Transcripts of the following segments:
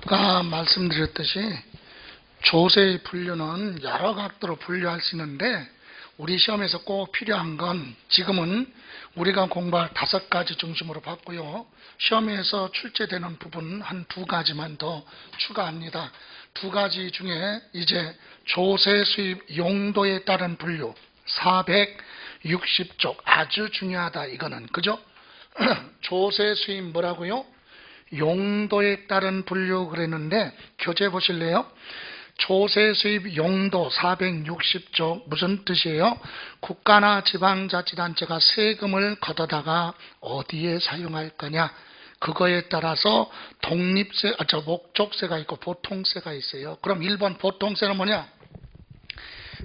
아까 말씀드렸듯이 조세의 분류는 여러 각도로 분류할 수 있는데 우리 시험에서 꼭 필요한 건 지금은 우리가 공부할 5가지 중심으로 봤고요. 시험에서 출제되는 부분 한 2가지만 더 추가합니다. 2가지 중에 이제 조세 수입 용도에 따른 분류 460쪽 아주 중요하다 이거는 그죠? 조세 수입 뭐라고요? 용도에 따른 분류 그랬는데 교재 보실래요? 조세 수입 용도 460조 무슨 뜻이에요? 국가나 지방자치단체가 세금을 걷어다가 어디에 사용할 거냐? 그거에 따라서 목적세가 있고 보통세가 있어요. 그럼 1번 보통세는 뭐냐?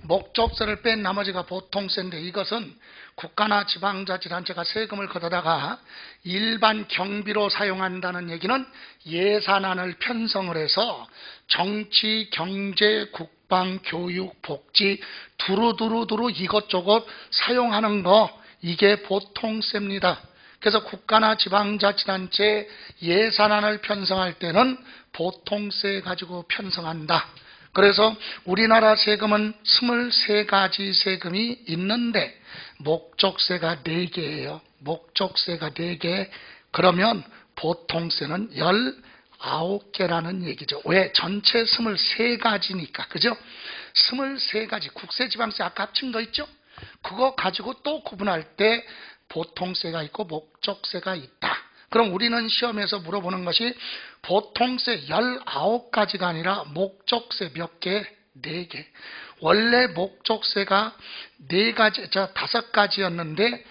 목적세를 뺀 나머지가 보통세인데 이것은 국가나 지방자치단체가 세금을 걷어다가 일반 경비로 사용한다는 얘기는 예산안을 편성을 해서 정치, 경제, 국방, 교육, 복지 두루두루 이것저것 사용하는 거 이게 보통세입니다. 그래서 국가나 지방자치단체 예산안을 편성할 때는 보통세 가지고 편성한다. 그래서 우리나라 세금은 23가지 세금이 있는데 목적세가 4개예요. 목적세가 4개. 그러면 보통세는 19개라는 얘기죠. 왜? 전체 23가지니까. 그죠? 23가지. 국세지방세 아까 합친 거 있죠? 그거 가지고 또 구분할 때 보통세가 있고 목적세가 있다. 그럼 우리는 시험에서 물어보는 것이 보통세 19가지가 아니라 목적세 몇 개? 4개. 원래 목적세가 5가지였는데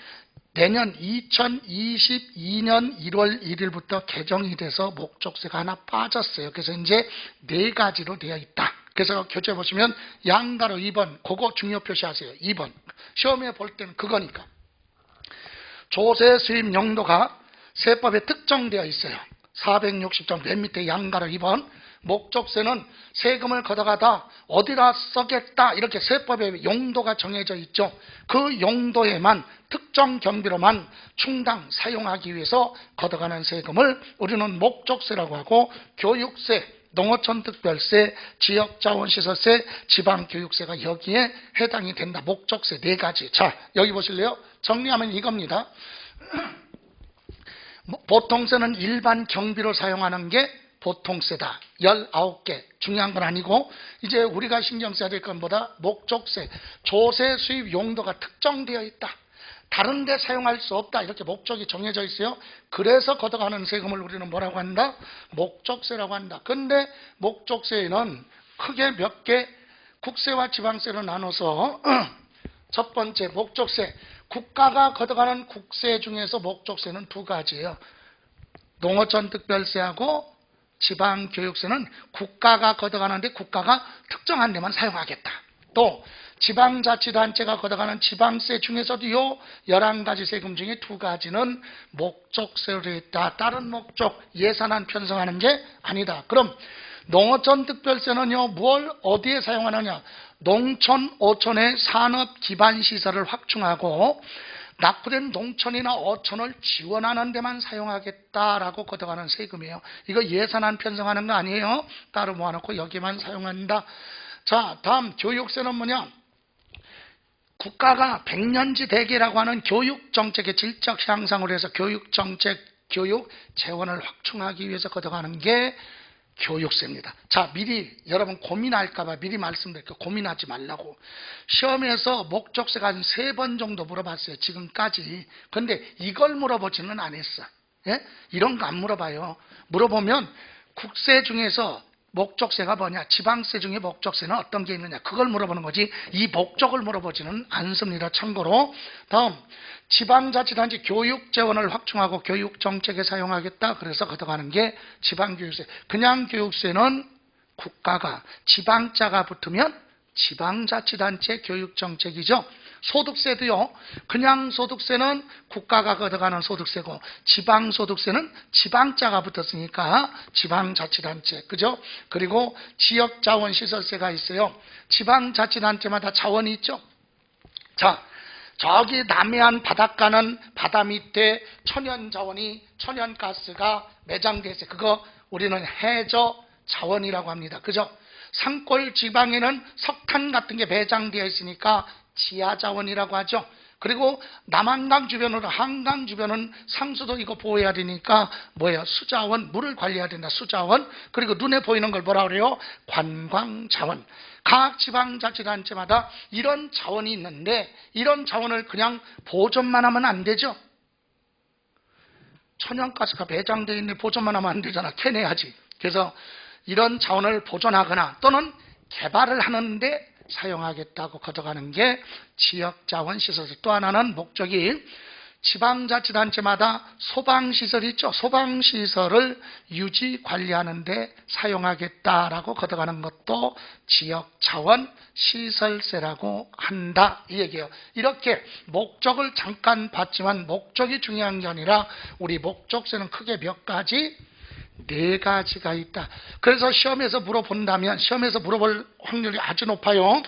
내년 2022년 1월 1일부터 개정이 돼서 목적세가 하나 빠졌어요. 그래서 이제 4가지로 되어 있다. 그래서 교재 보시면 양가로 2번 그거 중요 표시하세요. 2번. 시험에 볼 때는 그거니까. 조세 수입 용도가 세법에 특정되어 있어요. 460점 맨 밑에 양가로 2번. 목적세는 세금을 걷어가다 어디다 쓰겠다 이렇게 세법에 용도가 정해져 있죠. 그 용도에만 특정 경비로만 충당 사용하기 위해서 걷어가는 세금을 우리는 목적세라고 하고 교육세, 농어촌특별세, 지역자원시설세, 지방교육세가 여기에 해당이 된다. 목적세 4가지. 자, 여기 보실래요? 정리하면 이겁니다. 보통세는 일반 경비로 사용하는 게 보통세다. 19개. 중요한 건 아니고 이제 우리가 신경 써야 될 건 뭐다? 목적세. 조세 수입 용도가 특정되어 있다. 다른 데 사용할 수 없다. 이렇게 목적이 정해져 있어요. 그래서 걷어가는 세금을 우리는 뭐라고 한다? 목적세라고 한다. 근데 목적세에는 크게 몇 개? 국세와 지방세로 나눠서 첫 번째 목적세. 국가가 걷어가는 국세 중에서 목적세는 2가지예요. 농어촌 특별세하고 지방교육세는 국가가 걷어가는데 국가가 특정한 데만 사용하겠다. 또 지방자치단체가 걷어가는 지방세 중에서도 요 11가지 세금 중에 2가지는 목적세로 되어 있다. 다른 목적 예산안 편성하는 게 아니다. 그럼 농어촌 특별세는요 뭘 어디에 사용하느냐? 농촌, 어촌의 산업기반시설을 확충하고 낙후된 농촌이나 어촌을 지원하는 데만 사용하겠다라고 걷어가는 세금이에요. 이거 예산안 편성하는 거 아니에요. 따로 모아놓고 여기만 사용한다. 자, 다음 교육세는 뭐냐? 국가가 백년지 대계라고 하는 교육정책의 질적 향상을 해서 교육정책, 교육 재원을 확충하기 위해서 걷어가는 게 교육세입니다. 자, 미리 여러분 고민할까봐 미리 말씀드릴게요. 고민하지 말라고. 시험에서 목적세가 한 3번 정도 물어봤어요. 지금까지. 근데 이걸 물어보지는 않았어. 예? 이런 거 안 물어봐요. 물어보면 국세 중에서 목적세가 뭐냐? 지방세 중에 목적세는 어떤 게 있느냐? 그걸 물어보는 거지 이 목적을 물어보지는 않습니다. 참고로 다음 지방자치단체 교육재원을 확충하고 교육정책에 사용하겠다. 그래서 걷어가는 게 지방교육세. 그냥 교육세는 국가가 지방자가 붙으면 지방자치단체 교육정책이죠. 소득세도요. 그냥 소득세는 국가가 걷어가는 소득세고 지방소득세는 지방자가 붙었으니까 지방자치단체. 그죠? 그리고 지역자원시설세가 있어요. 지방자치단체마다 자원이 있죠. 자, 저기 남해안 바닷가는 바다 밑에 천연자원이 천연가스가 매장돼 있어요. 그거 우리는 해저 자원이라고 합니다. 그죠? 산골 지방에는 석탄 같은 게 배장되어 있으니까 지하자원이라고 하죠. 그리고 남한강 주변으로 한강 주변은 상수도 이거 보호해야 되니까 뭐예요? 수자원, 물을 관리해야 된다. 수자원. 그리고 눈에 보이는 걸 뭐라 그래요? 관광자원. 각 지방자치단체마다 이런 자원이 있는데 이런 자원을 그냥 보존만 하면 안 되죠. 천연가스가 배장되어 있는 보존만 하면 안 되잖아. 캐내야지. 그래서 이런 자원을 보존하거나 또는 개발을 하는데 사용하겠다고 걷어가는 게 지역자원시설. 또 하나는 목적이 지방자치단체마다 소방시설이 있죠. 소방시설을 유지 관리하는 데 사용하겠다라고 걷어가는 것도 지역자원시설세라고 한다 이 얘기예요. 이렇게 목적을 잠깐 봤지만 목적이 중요한 게 아니라 우리 목적세는 크게 몇 가지? 4가지가 있다. 그래서 시험에서 물어본다면 시험에서 물어볼 확률이 아주 높아요.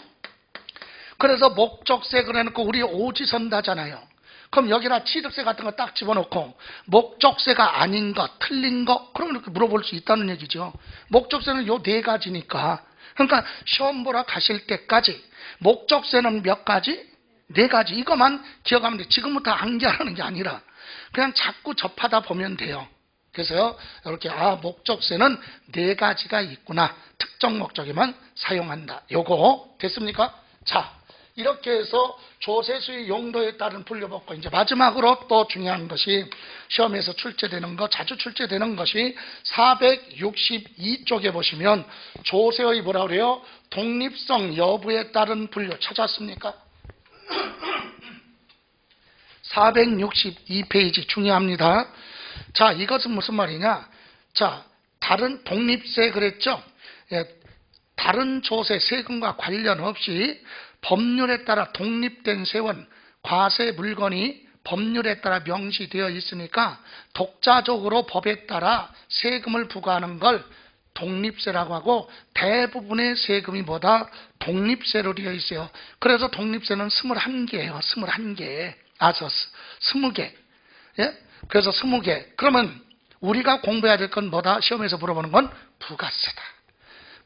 그래서 목적세 그래놓고 우리 오지선다잖아요. 그럼 여기다 취득세 같은 거 딱 집어넣고 목적세가 아닌 것, 틀린 것 그러면 이렇게 물어볼 수 있다는 얘기죠. 목적세는 요 4가지니까 그러니까 시험 보러 가실 때까지 목적세는 몇 가지? 4가지. 이것만 기억하면 돼. 지금부터 암기하는 게 아니라 그냥 자꾸 접하다 보면 돼요. 그래서 이렇게 목적세는 4가지가 있구나. 특정 목적에만 사용한다. 요거 됐습니까? 자, 이렇게 해서 조세수의 용도에 따른 분류법과 이제 마지막으로 또 중요한 것이 시험에서 출제되는 거, 자주 출제되는 것이 462쪽에 보시면 조세의 뭐라 그래요? 독립성 여부에 따른 분류 찾았습니까? 462페이지 중요합니다. 자, 이것은 무슨 말이냐? 자, 다른 독립세 그랬죠? 예, 다른 조세, 세금과 관련 없이 법률에 따라 독립된 세원, 과세 물건이 법률에 따라 명시되어 있으니까 독자적으로 법에 따라 세금을 부과하는 걸 독립세라고 하고 대부분의 세금이 뭐다? 독립세로 되어 있어요. 그래서 독립세는 21개예요. 21개. 20개. 예? 그래서 20개. 그러면 우리가 공부해야 될 건 뭐다? 시험에서 물어보는 건 부가세다.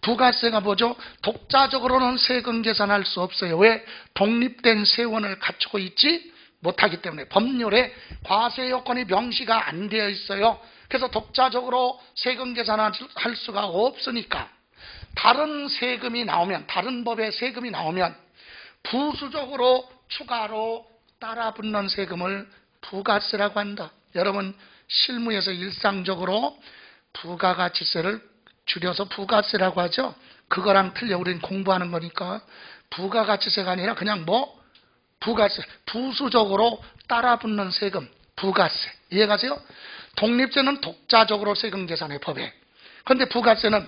부가세가 뭐죠? 독자적으로는 세금 계산할 수 없어요. 왜? 독립된 세원을 갖추고 있지 못하기 때문에 법률에 과세 요건이 명시가 안 되어 있어요. 그래서 독자적으로 세금 계산할 수가 없으니까 다른 세금이 나오면, 다른 법의 세금이 나오면 부수적으로 추가로 따라 붙는 세금을 부가세라고 한다. 여러분 실무에서 일상적으로 부가가치세를 줄여서 부가세라고 하죠. 그거랑 틀려. 우리는 공부하는 거니까. 부가가치세가 아니라 그냥 부가세. 부수적으로 따라 붙는 세금. 부가세. 이해가세요? 독립세는 독자적으로 세금 계산해, 법에. 그런데 부가세는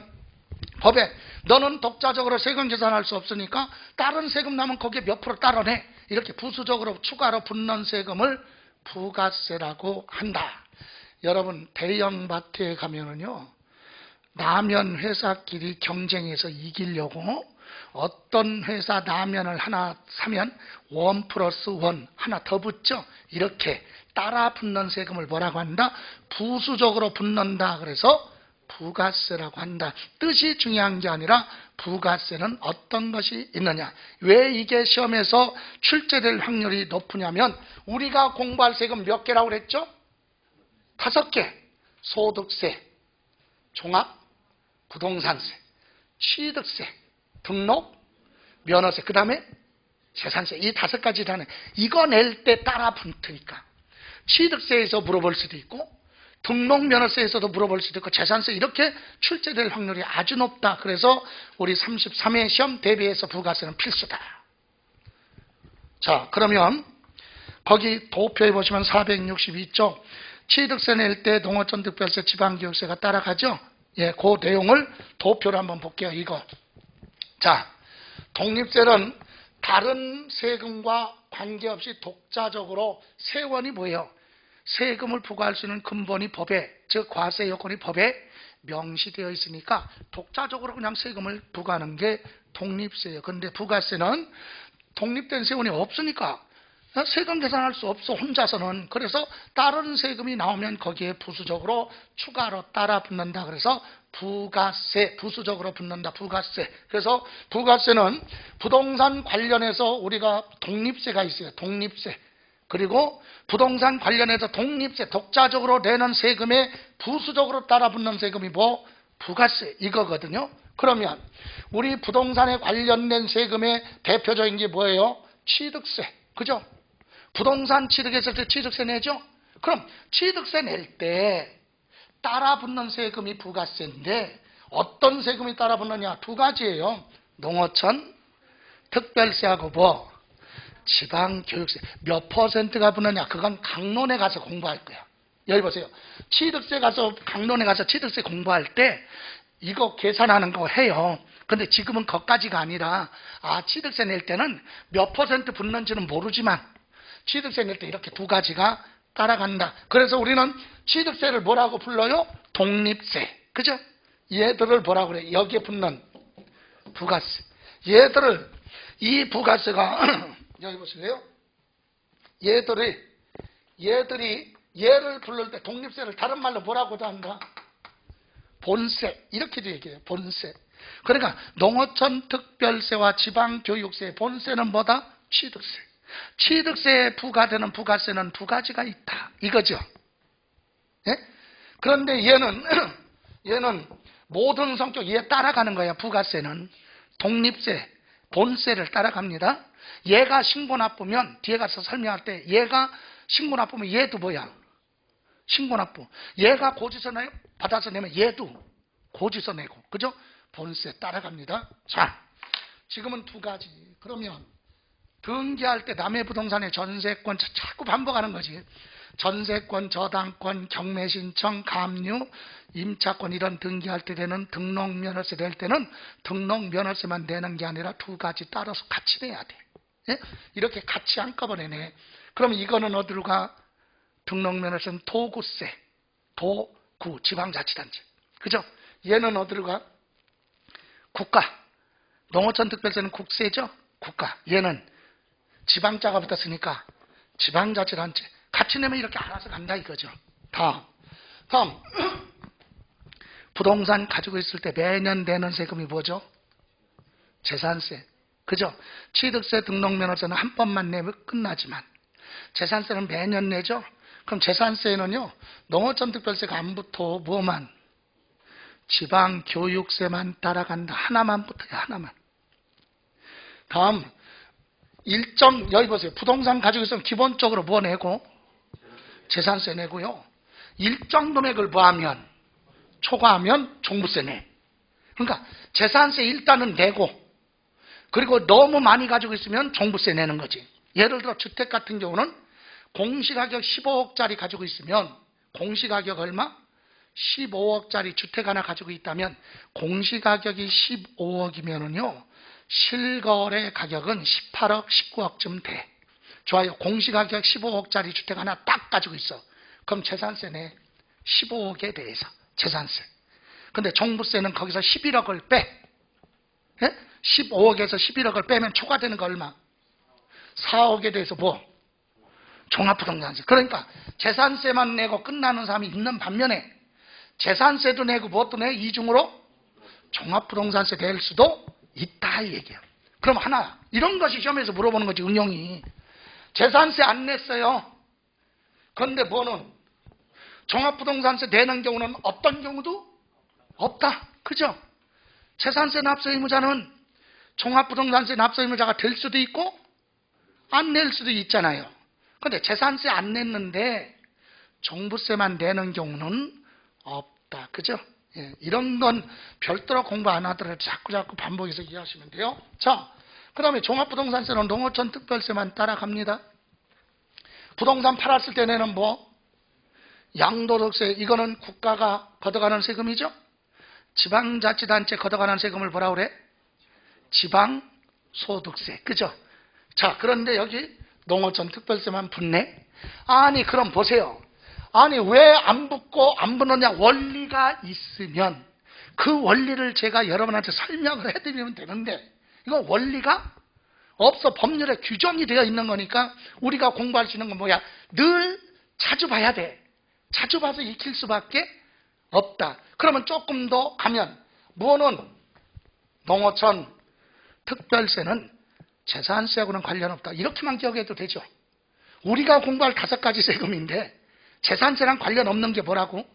법에 너는 독자적으로 세금 계산할 수 없으니까 다른 세금 나면 거기에 몇 프로 따라내. 이렇게 부수적으로 추가로 붙는 세금을 부가세라고 한다. 여러분 대형마트에 가면은요, 라면 회사끼리 경쟁해서 이기려고 어떤 회사 라면을 하나 사면 1+1 하나 더 붙죠. 이렇게 따라 붙는 세금을 뭐라고 한다? 부수적으로 붙는다. 그래서 부가세라고 한다. 뜻이 중요한 게 아니라 부가세는 어떤 것이 있느냐. 왜 이게 시험에서 출제될 확률이 높으냐면 우리가 공부할 세금 몇 개라고 그랬죠? 5개. 소득세, 종합 부동산세, 취득세, 등록, 면허세, 그 다음에 재산세. 이 5가지라는 이거 낼 때 따라 붙으니까 취득세에서 물어볼 수도 있고 등록 면허세에서도 물어볼 수도 있고 재산세 이렇게 출제될 확률이 아주 높다. 그래서 우리 33회 시험 대비해서 부가세는 필수다. 자, 그러면 거기 도표에 보시면 462쪽 취득세 낼 때 농어촌 특별세, 지방교육세가 따라가죠. 예, 그 내용을 도표로 한번 볼게요. 이거. 자, 독립세는 다른 세금과 관계없이 독자적으로 세원이 뭐예요? 세금을 부과할 수 있는 근본이 법에, 즉 과세 요건이 법에 명시되어 있으니까 독자적으로 그냥 세금을 부과하는 게 독립세예요. 그런데 부가세는 독립된 세원이 없으니까 세금 계산할 수 없어, 혼자서는. 그래서 다른 세금이 나오면 거기에 부수적으로 추가로 따라 붙는다. 그래서 부가세, 부수적으로 붙는다. 부가세. 그래서 부가세는 부동산 관련해서 우리가 독립세가 있어요. 독립세. 그리고 부동산 관련해서 독립세, 독자적으로 내는 세금에 부수적으로 따라 붙는 세금이 뭐? 부가세, 이거거든요. 그러면 우리 부동산에 관련된 세금의 대표적인 게 뭐예요? 취득세. 그죠? 부동산 취득했을 때 취득세 내죠? 그럼 취득세 낼 때 따라 붙는 세금이 부가세인데 어떤 세금이 따라 붙느냐? 두 가지예요. 농어촌 특별세하고 뭐? 지방교육세. 몇 퍼센트가 붙느냐? 그건 강론에 가서 공부할 거야. 여기 보세요. 취득세 가서 강론에 가서 취득세 공부할 때 이거 계산하는 거 해요. 근데 지금은 거기까지가 아니라 취득세 낼 때는 몇 퍼센트 붙는지는 모르지만 취득세 낼 때 이렇게 두 가지가 따라간다. 그래서 우리는 취득세를 뭐라고 불러요? 독립세. 그죠? 얘들을 뭐라고 그래? 여기에 붙는 부가세. 얘들을, 이 부가세가 여기 보세요. 얘들이 얘를 부를 때 독립세를 다른 말로 뭐라고도 한다? 본세. 이렇게도 얘기해요. 본세. 그러니까 농어촌 특별세와 지방교육세의 본세는 뭐다? 취득세. 취득세에 부과되는 부가세는 두 가지가 있다. 이거죠. 예? 그런데 얘는 모든 성격, 얘 따라가는 거야. 부가세는. 독립세, 본세를 따라갑니다. 얘가 신고 나쁘면 뒤에 가서 설명할 때 얘가 신고 나쁘면 얘도 뭐야? 신고 나쁘. 얘가 고지서 받아서 내면 얘도 고지서 내고. 그죠? 본세 따라갑니다. 자, 지금은 두 가지. 그러면 등기할 때 남의 부동산의 전세권 자꾸 반복하는 거지. 전세권, 저당권, 경매신청, 감유, 임차권 이런 등기할 때 되는 등록면허세 낼 때는 등록면허세만 내는 게 아니라 두 가지 따라서 같이 내야 돼. 예? 이렇게 같이 한꺼번에 내. 그럼 이거는 어디로 가? 등록면허세는 도구세. 도구, 지방자치단체. 그죠? 얘는 어디로 가? 국가. 농어촌 특별세는 국세죠? 국가. 얘는 지방자가 붙었으니까 지방자치단체. 같이 내면 이렇게 알아서 간다 이거죠. 다음 부동산 가지고 있을 때 매년 내는 세금이 뭐죠? 재산세. 그죠? 취득세, 등록면허세는 한 번만 내면 끝나지만 재산세는 매년 내죠? 그럼 재산세는요, 농어촌 특별세가 안 붙어. 뭐만? 지방교육세만 따라간다. 하나만 붙어요. 하나만. 다음 여기 보세요. 부동산 가지고 있으면 기본적으로 뭐 내고? 재산세 내고요. 일정 금액을 뭐하면? 초과하면 종부세 내. 그러니까 재산세 일단은 내고, 그리고 너무 많이 가지고 있으면 종부세 내는 거지. 예를 들어 주택 같은 경우는 공시가격 15억짜리 가지고 있으면, 공시가격 얼마? 15억짜리 주택 하나 가지고 있다면 공시가격이 15억이면은요 실거래 가격은 18억, 19억쯤 돼. 좋아요. 공시가격 15억짜리 주택 하나 딱 가지고 있어. 그럼 재산세 내. 15억에 대해서 재산세. 근데 종부세는 거기서 11억을 빼. 예? 15억에서 11억을 빼면 초과되는 거 얼마? 4억에 대해서 뭐? 종합부동산세. 그러니까 재산세만 내고 끝나는 사람이 있는 반면에 재산세도 내고 무엇도 내? 이중으로 종합부동산세 낼 수도 있다 이 얘기야. 그럼 하나, 이런 것이 시험에서 물어보는 거지. 응용이 재산세 안 냈어요. 그런데 뭐는 종합부동산세 내는 경우는 어떤 경우도 없다. 그죠? 재산세 납세 의무자는 종합부동산세 납세 의무자가 될 수도 있고 안 낼 수도 있잖아요. 그런데 재산세 안 냈는데 종부세만 내는 경우는 없다. 그죠? 예, 이런 건 별도로 공부 안 하더라도 자꾸 반복해서 이해하시면 돼요. 자, 그 다음에 종합부동산세는 농어촌 특별세만 따라갑니다. 부동산 팔았을 때 내는 뭐? 양도득세. 이거는 국가가 걷어가는 세금이죠. 지방자치단체 걷어가는 세금을 뭐라 그래? 지방소득세. 그죠? 자, 그런데 여기 농어촌 특별세만 붙네? 아니, 그럼 보세요. 아니, 왜 안 붙고 안 붙느냐? 원리가 있으면 그 원리를 제가 여러분한테 설명을 해드리면 되는데, 이거 원리가 없어. 법률에 규정이 되어 있는 거니까 우리가 공부할 수 있는 건 뭐야? 늘 자주 봐야 돼. 자주 봐서 익힐 수밖에 없다. 그러면 조금 더 가면 뭐는 농어촌 특별세는 재산세하고는 관련 없다. 이렇게만 기억해도 되죠. 우리가 공부할 5가지 세금인데 재산세랑 관련 없는 게 뭐라고?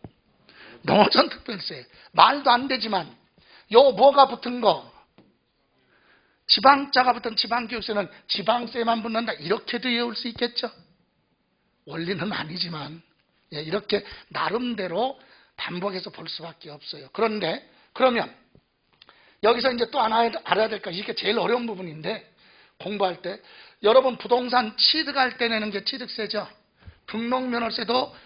농어촌 특별세. 말도 안 되지만 요 뭐가 붙은 거, 지방자가 붙은 지방교육세는 지방세만 붙는다. 이렇게도 외울 수 있겠죠. 원리는 아니지만 이렇게 나름대로 반복해서 볼 수밖에 없어요. 그런데 그러면 여기서 이제 또 하나 알아야 될 거, 이게 제일 어려운 부분인데, 공부할 때 여러분 부동산 취득할 때 내는 게 취득세죠. 등록면허세도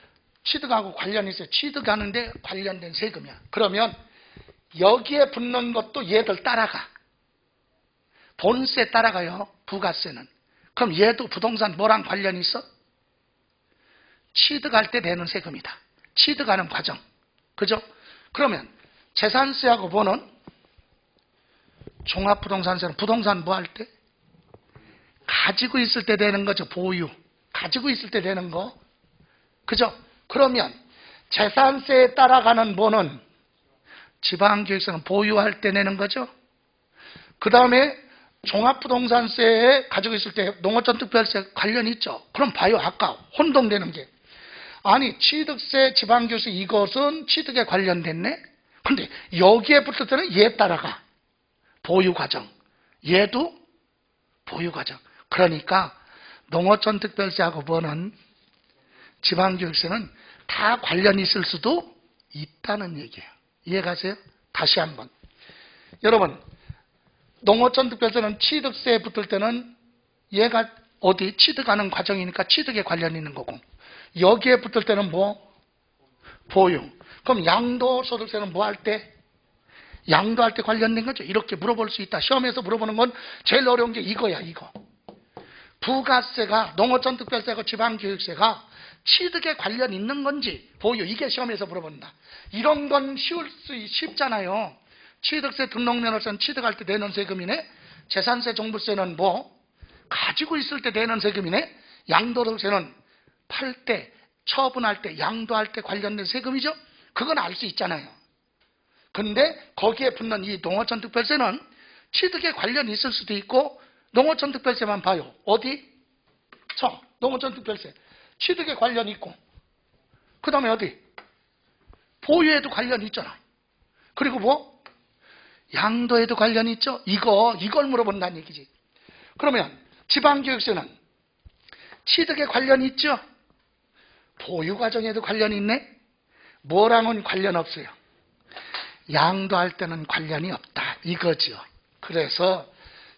취득하고 관련이 있어요. 취득하는데 관련된 세금이야. 그러면 여기에 붙는 것도 얘들 따라가. 본세 따라가요. 부가세는. 그럼 얘도 부동산 뭐랑 관련이 있어? 취득할 때 내는 세금이다. 취득하는 과정. 그죠? 그러면 재산세하고 뭐는? 종합부동산세는 부동산 뭐 할 때? 가지고 있을 때 되는 거죠. 보유. 가지고 있을 때 되는 거. 그죠? 그러면 재산세에 따라가는 뭐는? 지방교육세는 보유할 때 내는 거죠. 그 다음에 종합부동산세에 가지고 있을 때 농어촌 특별세 관련이 있죠. 그럼 봐요. 아까 혼동되는 게. 아니 취득세, 지방교육세 이것은 취득에 관련됐네. 근데 여기에 붙을 때는 얘 따라가. 보유과정. 얘도 보유과정. 그러니까 농어촌 특별세하고 뭐는? 지방교육세는 다 관련이 있을 수도 있다는 얘기예요. 이해가세요? 다시 한번. 여러분, 농어촌 특별세는 취득세에 붙을 때는 얘가 어디 취득하는 과정이니까 취득에 관련이 있는 거고, 여기에 붙을 때는 뭐? 보유. 그럼 양도소득세는 뭐 할 때? 양도할 때 관련된 거죠. 이렇게 물어볼 수 있다. 시험에서 물어보는 건 제일 어려운 게 이거야, 이거. 부가세가, 농어촌 특별세하고 지방교육세가 취득에 관련 있는 건지 보유, 이게 시험에서 물어본다. 이런 건 쉽잖아요. 취득세, 등록면허세는 취득할 때 내는 세금이네. 재산세, 종부세는 뭐? 가지고 있을 때 내는 세금이네. 양도세는 팔 때, 처분할 때, 양도할 때 관련된 세금이죠. 그건 알 수 있잖아요. 근데 거기에 붙는 이 농어촌 특별세는 취득에 관련이 있을 수도 있고, 농어촌 특별세만 봐요. 어디? 농어촌 특별세. 취득에 관련이 있고, 그 다음에 어디? 보유에도 관련이 있잖아. 그리고 뭐? 양도에도 관련이 있죠. 이걸 물어본다는 얘기지. 그러면 지방교육세는 취득에 관련이 있죠. 보유 과정에도 관련이 있네. 뭐랑은 관련 없어요. 양도할 때는 관련이 없다. 이거죠. 그래서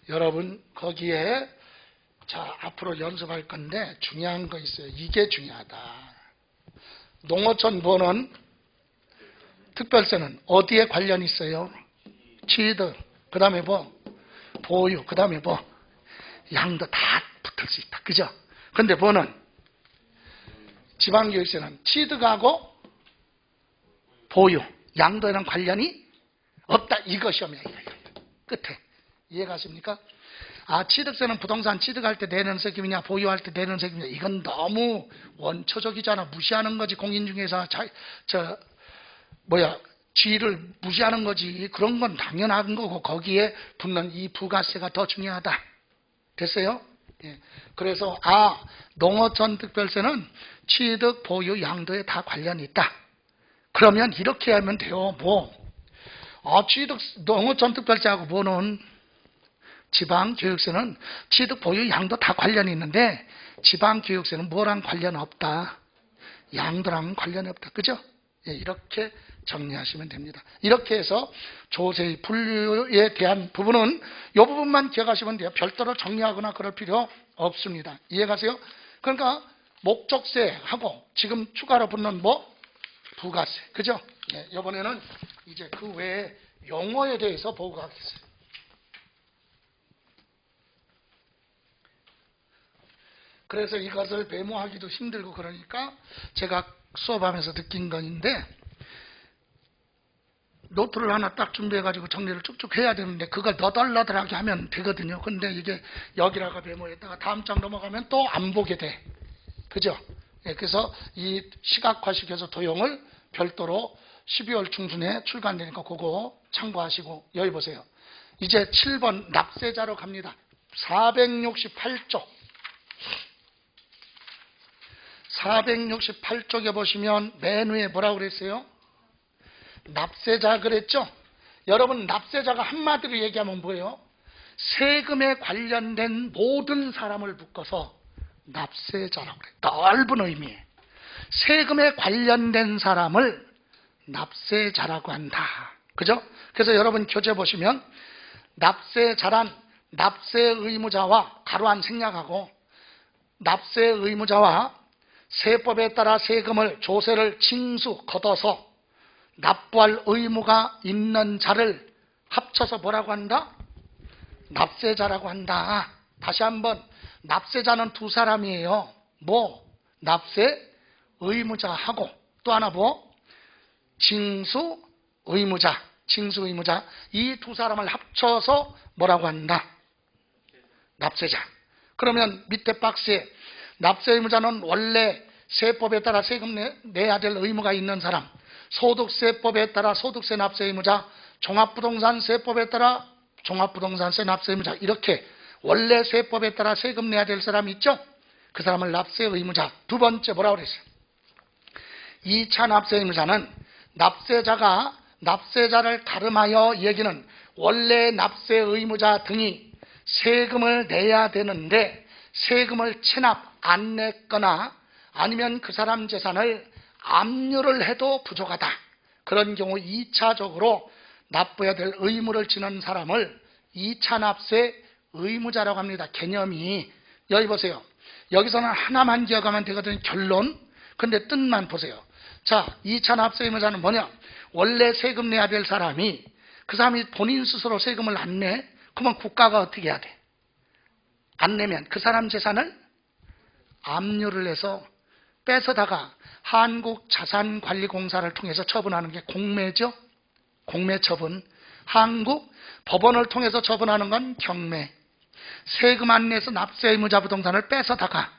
여러분 거기에 자 앞으로 연습할 건데 중요한 거 있어요. 이게 중요하다. 농어촌 뭐는? 특별세는 어디에 관련이 있어요? 취득. 그 다음에 뭐? 보유. 그 다음에 뭐? 양도 다 붙을 수 있다. 그죠? 근데 뭐는? 지방교육세는 취득하고 보유, 양도에는 관련이 없다. 이거 시험이야. 끝에. 이해가십니까? 취득세는 부동산 취득할 때 내는 세금이냐, 보유할 때 내는 세금이냐. 이건 너무 원초적이잖아. 무시하는 거지. 공인 중개사, 지위를 무시하는 거지. 그런 건 당연한 거고, 거기에 붙는 이 부가세가 더 중요하다. 됐어요? 예. 그래서, 농어촌 특별세는 취득, 보유, 양도에 다 관련이 있다. 그러면 이렇게 하면 돼요. 농어촌 특별세하고 뭐는? 지방교육세는 취득, 보유, 양도 다 관련이 있는데 지방교육세는 뭐랑 관련 없다? 양도랑 관련이 없다. 그죠? 예, 이렇게 정리하시면 됩니다. 이렇게 해서 조세의 분류에 대한 부분은 이 부분만 기억하시면 돼요. 별도로 정리하거나 그럴 필요 없습니다. 이해가세요? 그러니까 목적세하고 지금 추가로 붙는 부가세. 그죠? 예, 이번에는 이제 그 외에 용어에 대해서 보고 가겠습니다. 그래서 이것을 메모하기도 힘들고 그러니까 제가 수업하면서 느낀 건데 노트를 하나 딱 준비해가지고 정리를 쭉쭉 해야 되는데 그걸 너덜너덜하게 하면 되거든요. 근데 이게 여기다가 메모했다가 다음 장 넘어가면 또 안 보게 돼. 그죠? 예, 그래서 이 시각화식에서 도형을 별도로 12월 중순에 출간되니까 그거 참고하시고 여기 보세요. 이제 7번 납세자로 갑니다. 468쪽. 468쪽에 보시면 맨 위에 뭐라고 그랬어요? 납세자 그랬죠? 여러분 납세자가 한마디로 얘기하면 뭐예요? 세금에 관련된 모든 사람을 묶어서 납세자라고 그래요. 넓은 의미에 세금에 관련된 사람을 납세자라고 한다. 그죠? 그래서 여러분 교재 보시면 납세자란 납세 의무자와 가로한 생략하고 납세 의무자와 세법에 따라 세금을 조세를 징수 걷어서 납부할 의무가 있는 자를 합쳐서 뭐라고 한다? 납세자라고 한다. 다시 한번 납세자는 두 사람이에요. 뭐? 납세 의무자하고 또 하나 뭐? 징수 의무자. 징수 의무자. 이 두 사람을 합쳐서 뭐라고 한다? 납세자. 그러면 밑에 박스에 납세 의무자는 원래 세법에 따라 세금 내야 될 의무가 있는 사람, 소득세법에 따라 소득세 납세 의무자, 종합부동산세법에 따라 종합부동산세 납세 의무자, 이렇게 원래 세법에 따라 세금 내야 될 사람이 있죠? 그 사람을 납세 의무자. 두 번째 뭐라고 그랬어요? 2차 납세 의무자는 납세자가 납세자를 가름하여 얘기는 원래 납세 의무자 등이 세금을 내야 되는데 세금을 체납 안 냈거나 아니면 그 사람 재산을 압류를 해도 부족하다. 그런 경우 2차적으로 납부해야 될 의무를 지는 사람을 2차 납세 의무자라고 합니다. 개념이 여기 보세요. 여기서는 하나만 기억하면 되거든요. 결론. 근데 뜻만 보세요. 자, 2차 납세 의무자는 뭐냐? 원래 세금 내야 될 사람이 그 사람이 본인 스스로 세금을 안 내. 그러면 국가가 어떻게 해야 돼? 안 내면 그 사람 재산을 압류를 해서 뺏어다가 한국자산관리공사를 통해서 처분하는 게 공매죠. 공매처분. 한국 법원을 통해서 처분하는 건 경매. 세금 안 내서 납세 의무자 부동산을 뺏어다가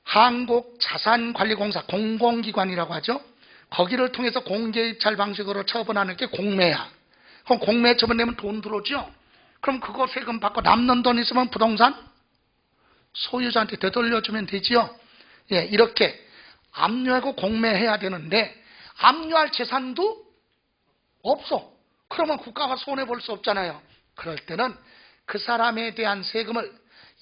한국자산관리공사 공공기관이라고 하죠. 거기를 통해서 공개입찰 방식으로 처분하는 게 공매야. 그럼 공매 처분되면 돈 들어오죠. 그럼 그거 세금 받고 남는 돈 있으면 부동산 소유자한테 되돌려주면 되지요. 예, 이렇게 압류하고 공매해야 되는데 압류할 재산도 없어. 그러면 국가가 손해볼 수 없잖아요. 그럴 때는 그 사람에 대한 세금을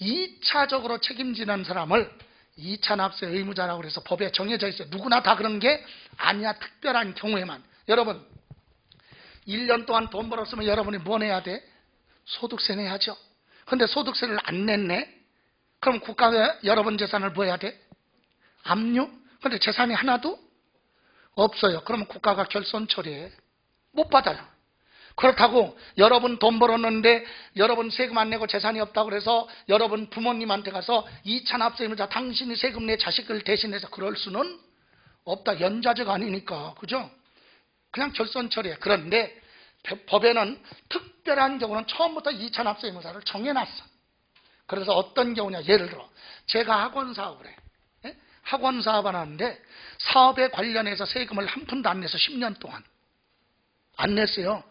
2차적으로 책임지는 사람을 2차 납세 의무자라고 해서 법에 정해져 있어요. 누구나 다 그런 게 아니야. 특별한 경우에만. 여러분 1년 동안 돈 벌었으면 여러분이 뭐 내야 돼? 소득세 내야죠. 근데 소득세를 안 냈네? 그럼 국가가 여러분 재산을 뭐 해야 돼? 압류? 근데 재산이 하나도 없어요. 그러면 국가가 결손 처리해. 못 받아요. 그렇다고 여러분 돈 벌었는데 여러분 세금 안 내고 재산이 없다고 그래서 여러분 부모님한테 가서 2차 납세 의무자 당신이 세금 내 자식을 대신해서 그럴 수는 없다. 연좌제가 아니니까. 그죠? 그냥 결손 처리해. 그런데 법에는 특별한 경우는 처음부터 2차 납세 의무자를 정해놨어. 그래서 어떤 경우냐. 예를 들어 제가 학원 사업을 해. 예? 학원 사업을 하는데 사업에 관련해서 세금을 한 푼도 안 내서 10년 동안 안 냈어요.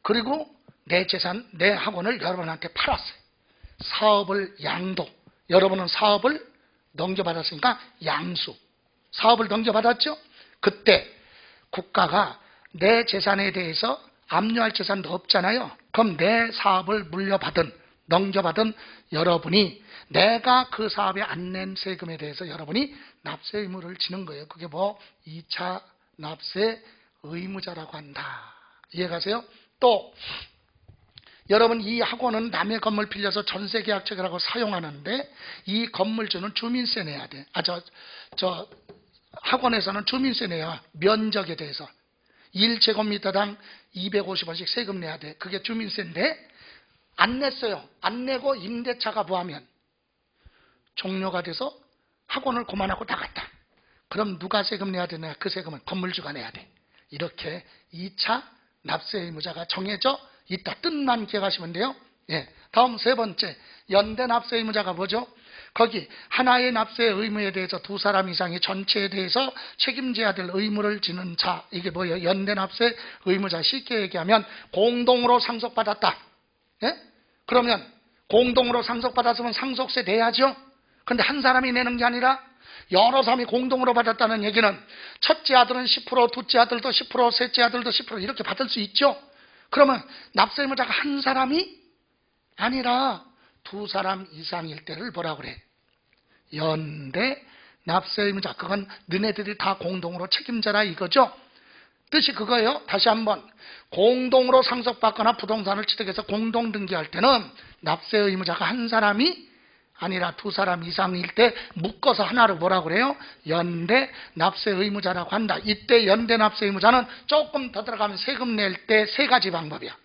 그리고 내 재산, 내 학원을 여러분한테 팔았어요. 사업을 양도. 여러분은 사업을 넘겨받았으니까 양수. 사업을 넘겨받았죠? 그때 국가가 내 재산에 대해서 압류할 재산도 없잖아요. 그럼 내 사업을 물려받은, 넘겨받은 여러분이 내가 그 사업에 안 낸 세금에 대해서 여러분이 납세 의무를 지는 거예요. 그게 뭐 2차 납세 의무자라고 한다. 이해가세요? 또 여러분 이 학원은 남의 건물 빌려서 전세계약 체결하고 사용하는데 이 건물주는 주민세 내야 돼. 저 학원에서는 주민세 내야 면적에 대해서 1제곱미터당 250원씩 세금 내야 돼. 그게 주민세인데 안 냈어요. 안 내고 임대차가 뭐하면 종료가 돼서 학원을 그만하고 나갔다. 그럼 누가 세금 내야 되냐? 그 세금은 건물주가 내야 돼. 이렇게 2차 납세 의무자가 정해져 있다. 뜻만 기억하시면 돼요. 예. 다음 세 번째, 연대 납세 의무자가 뭐죠? 거기 하나의 납세 의무에 대해서 두 사람 이상이 전체에 대해서 책임져야 될 의무를 지는 자. 이게 뭐예요? 연대 납세 의무자. 쉽게 얘기하면 공동으로 상속받았다. 예? 그러면 공동으로 상속받았으면 상속세 내야죠. 근데 한 사람이 내는 게 아니라 여러 사람이 공동으로 받았다는 얘기는 첫째 아들은 10%, 둘째 아들도 10%, 셋째 아들도 10% 이렇게 받을 수 있죠. 그러면 납세 의무자가 한 사람이 아니라 두 사람 이상일 때를 뭐라 그래? 연대 납세 의무자. 그건 너네들이 다 공동으로 책임져라 이거죠. 뜻이 그거예요. 다시 한번, 공동으로 상속받거나 부동산을 취득해서 공동 등기할 때는 납세 의무자가 한 사람이 아니라 두 사람 이상일 때 묶어서 하나를 뭐라 그래요? 연대 납세 의무자라고 한다. 이때 연대 납세 의무자는 조금 더 들어가면 세금 낼 때 세 가지 방법이야.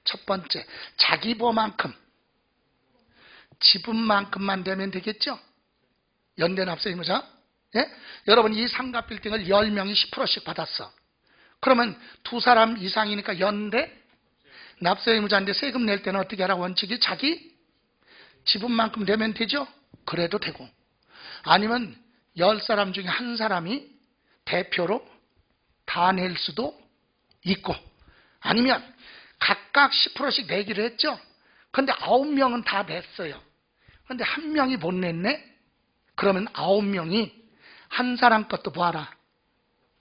첫 번째, 자기 보만큼, 지분만큼만 내면 되겠죠? 연대 납세 의무자. 예? 여러분, 이 상가 빌딩을 10명이 10%씩 받았어. 그러면 두 사람 이상이니까 연대 납세 의무자인데 세금 낼 때는 어떻게 하라고? 원칙이 자기 지분만큼 내면 되죠? 그래도 되고, 아니면 10사람 중에 한 사람이 대표로 다 낼 수도 있고, 아니면 각각 10%씩 내기로 했죠? 근데 9명은 다 냈어요. 근데 한 명이 못 냈네? 그러면 9명이 한 사람 것도 보아라,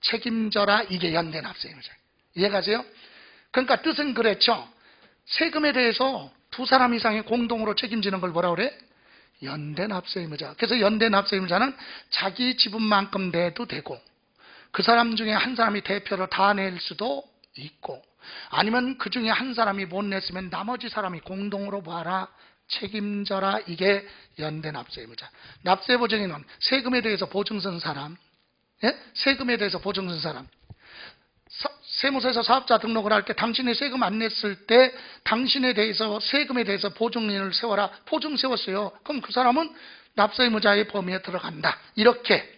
책임져라. 이게 연대 납세 의무자. 이해가세요? 그러니까 뜻은 그랬죠. 세금에 대해서 두 사람 이상이 공동으로 책임지는 걸 뭐라 그래? 연대 납세 의무자. 그래서 연대 납세 의무자는 자기 지분만큼 내도 되고, 그 사람 중에 한 사람이 대표로 다 낼 수도 있고, 아니면 그 중에 한 사람이 못 냈으면 나머지 사람이 공동으로 봐라, 책임져라. 이게 연대 납세 의무자. 납세 보증인은 세금에 대해서 보증 쓴 사람, 예? 세금에 대해서 보증 쓴 사람. 세무서에서 사업자 등록을 할 때 당신이 세금 안 냈을 때 당신에 대해서 세금에 대해서 보증인을 세워라. 보증 세웠어요. 그럼 그 사람은 납세 의무자의 범위에 들어간다. 이렇게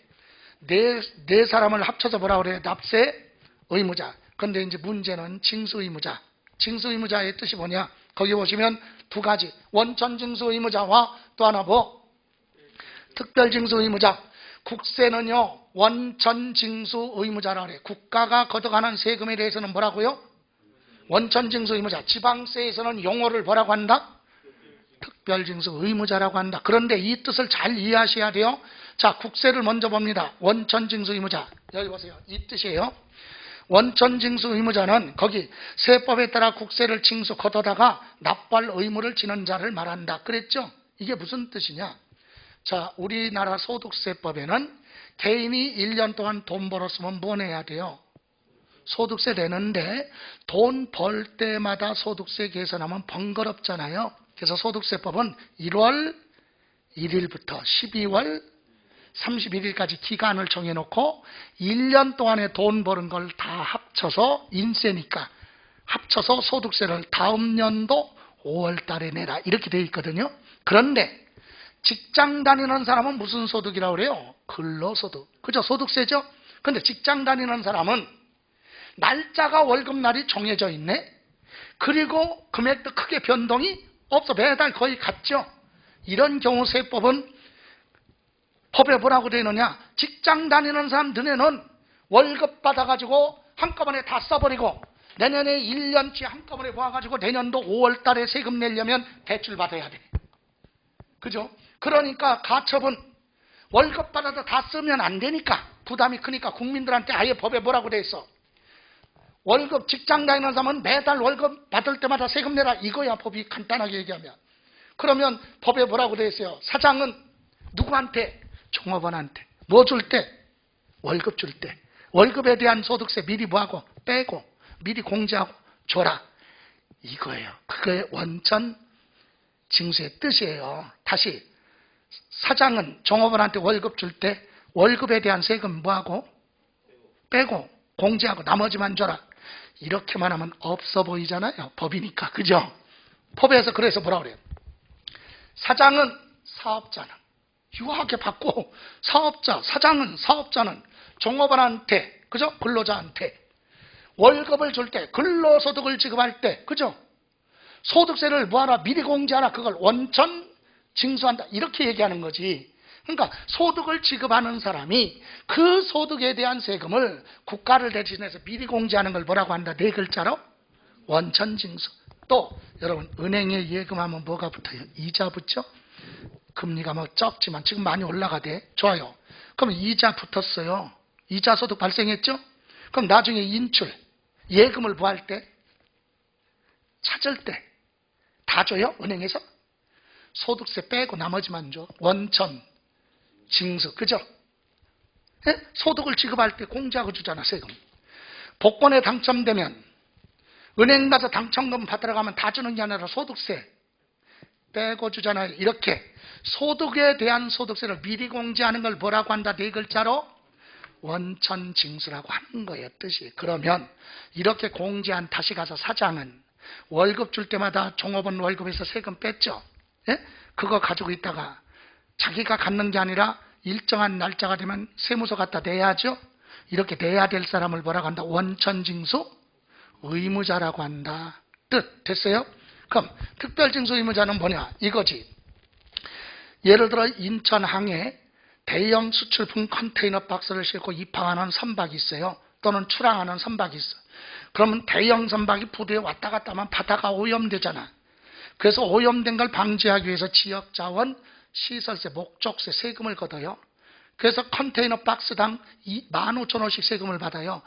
네 사람을 합쳐서 뭐라 그래요? 납세 의무자. 그런데 이제 문제는 징수 의무자. 징수 의무자의 뜻이 뭐냐? 거기 보시면 두 가지. 원천 징수 의무자와 또 하나 뭐? 특별 징수 의무자. 국세는요, 원천 징수 의무자라 그래. 국가가 걷어가는 세금에 대해서는 뭐라고요? 원천 징수 의무자. 지방세에서는 용어를 뭐라고 한다? 특별 징수 의무자라고 한다. 그런데 이 뜻을 잘 이해하셔야 돼요. 자, 국세를 먼저 봅니다. 원천 징수 의무자. 여기 보세요. 이 뜻이에요. 원천 징수 의무자는 거기 세법에 따라 국세를 징수 걷어다가 납부할 의무를 지는 자를 말한다. 그랬죠? 이게 무슨 뜻이냐? 자, 우리나라 소득세법에는 개인이 1년 동안 돈 벌었으면 뭐 내야 돼요? 소득세 내는데 돈 벌 때마다 소득세 계산하면 번거롭잖아요. 그래서 소득세법은 1월 1일부터 12월 31일까지 기간을 정해놓고 1년 동안에 돈 버는 걸 다 합쳐서 인세니까 합쳐서 소득세를 다음 연도 5월 달에 내라. 이렇게 돼 있거든요. 그런데 직장 다니는 사람은 무슨 소득이라고 그래요? 근로소득. 그죠? 소득세죠? 근데 직장 다니는 사람은 날짜가 월급날이 정해져 있네? 그리고 금액도 크게 변동이 없어. 매달 거의 같죠? 이런 경우 세법은 법에 뭐라고 되어 있느냐? 직장 다니는 사람 너네는 월급 받아가지고 한꺼번에 다 써버리고 내년에 1년치 한꺼번에 모아가지고 내년도 5월 달에 세금 내려면 대출 받아야 돼. 그죠? 그러니까 가처분 월급 받아도 다 쓰면 안 되니까 부담이 크니까 국민들한테 아예 법에 뭐라고 돼 있어? 월급 직장 다니는 사람은 매달 월급 받을 때마다 세금 내라. 이거야 법이 간단하게 얘기하면. 그러면 법에 뭐라고 돼 있어요? 사장은 누구한테? 종업원한테. 뭐 줄 때? 월급 줄 때. 월급에 대한 소득세 미리 뭐하고? 빼고 미리 공제하고 줘라. 이거예요. 그게 원천 징수의 뜻이에요. 다시 사장은 종업원한테 월급 줄 때 월급에 대한 세금 뭐하고? 빼고 공제하고 나머지만 줘라. 이렇게만 하면 없어 보이잖아요. 법이니까. 그죠? 법에서 그래서 뭐라 그래요? 사장은 사업자는 유하게 받고 사업자는 종업원한테, 그죠? 근로자한테 월급을 줄 때, 근로소득을 지급할 때, 그죠? 소득세를 뭐하라? 미리 공제하라. 그걸 원천 징수한다. 이렇게 얘기하는 거지. 그러니까 소득을 지급하는 사람이 그 소득에 대한 세금을 국가를 대신해서 미리 공제하는 걸 뭐라고 한다? 네 글자로 원천 징수. 또 여러분, 은행에 예금하면 뭐가 붙어요? 이자 붙죠? 금리가 뭐 적지만 지금 많이 올라가대. 좋아요. 그럼 이자 붙었어요. 이자 소득 발생했죠? 그럼 나중에 인출, 예금을 구할 때, 찾을 때 다 줘요? 은행에서? 소득세 빼고 나머지만 줘. 원천 징수. 그죠? 예? 소득을 지급할 때 공제하고 주잖아, 세금. 복권에 당첨되면 은행 가서 당첨금 받으러 가면 다 주는 게 아니라 소득세 빼고 주잖아요. 이렇게 소득에 대한 소득세를 미리 공제하는 걸 뭐라고 한다? 네 글자로 원천 징수라고 하는 거예요, 뜻이. 그러면 이렇게 공제한 다시 가서 사장은 월급 줄 때마다 종업원 월급에서 세금 뺐죠. 예? 그거 가지고 있다가 자기가 갖는 게 아니라 일정한 날짜가 되면 세무서 갖다 내야죠. 이렇게 내야 될 사람을 뭐라고 한다? 원천징수 의무자라고 한다. 뜻 됐어요? 그럼 특별징수 의무자는 뭐냐? 이거지. 예를 들어 인천항에 대형 수출품 컨테이너 박스를 싣고 입항하는 선박이 있어요. 또는 출항하는 선박이 있어. 그러면 대형 선박이 부두에 왔다 갔다 하면 바다가 오염되잖아. 그래서 오염된 걸 방지하기 위해서 지역자원, 시설세, 목적세, 세금을 걷어요. 그래서 컨테이너 박스당 15,000원씩 세금을 받아요.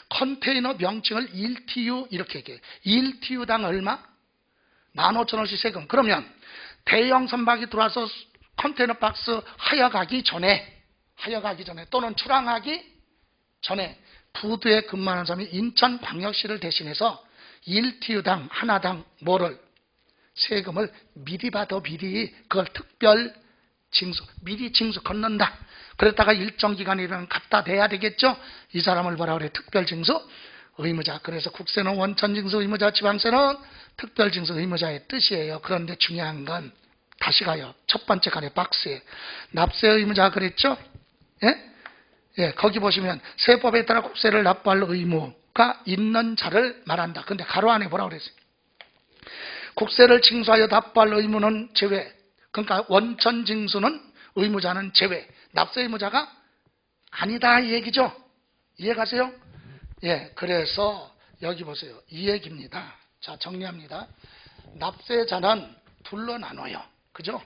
컨테이너 명칭을 1TU 이렇게 얘기해요. 1TU당 얼마? 15,000원씩 세금. 그러면 대형 선박이 들어와서 컨테이너 박스 하여가기 전에 또는 출항하기 전에 부두에 근무하는 사람이 인천광역시를 대신해서 1TU당 하나당 뭐를? 세금을 미리 받아. 미리. 그걸 특별 징수, 미리 징수 걷는다. 그랬다가 일정 기간이 되면 갖다 대야 되겠죠. 이 사람을 뭐라 그래? 특별 징수 의무자. 그래서 국세는 원천 징수 의무자, 지방세는 특별 징수 의무자의 뜻이에요. 그런데 중요한 건 다시 가요. 첫 번째 칸에 박스에 납세 의무자 그랬죠? 예? 예, 거기 보시면 세법에 따라 국세를 납부할 의무가 있는 자를 말한다. 근데 가로 안에 뭐라고 그랬어요? 국세를 징수하여 납부할 의무는 제외. 그러니까 원천 징수는 의무자는 제외. 납세 의무자가 아니다 이 얘기죠. 이해가세요? 예, 그래서 여기 보세요. 이 얘기입니다. 자, 정리합니다. 납세자는 둘로 나눠요. 그죠?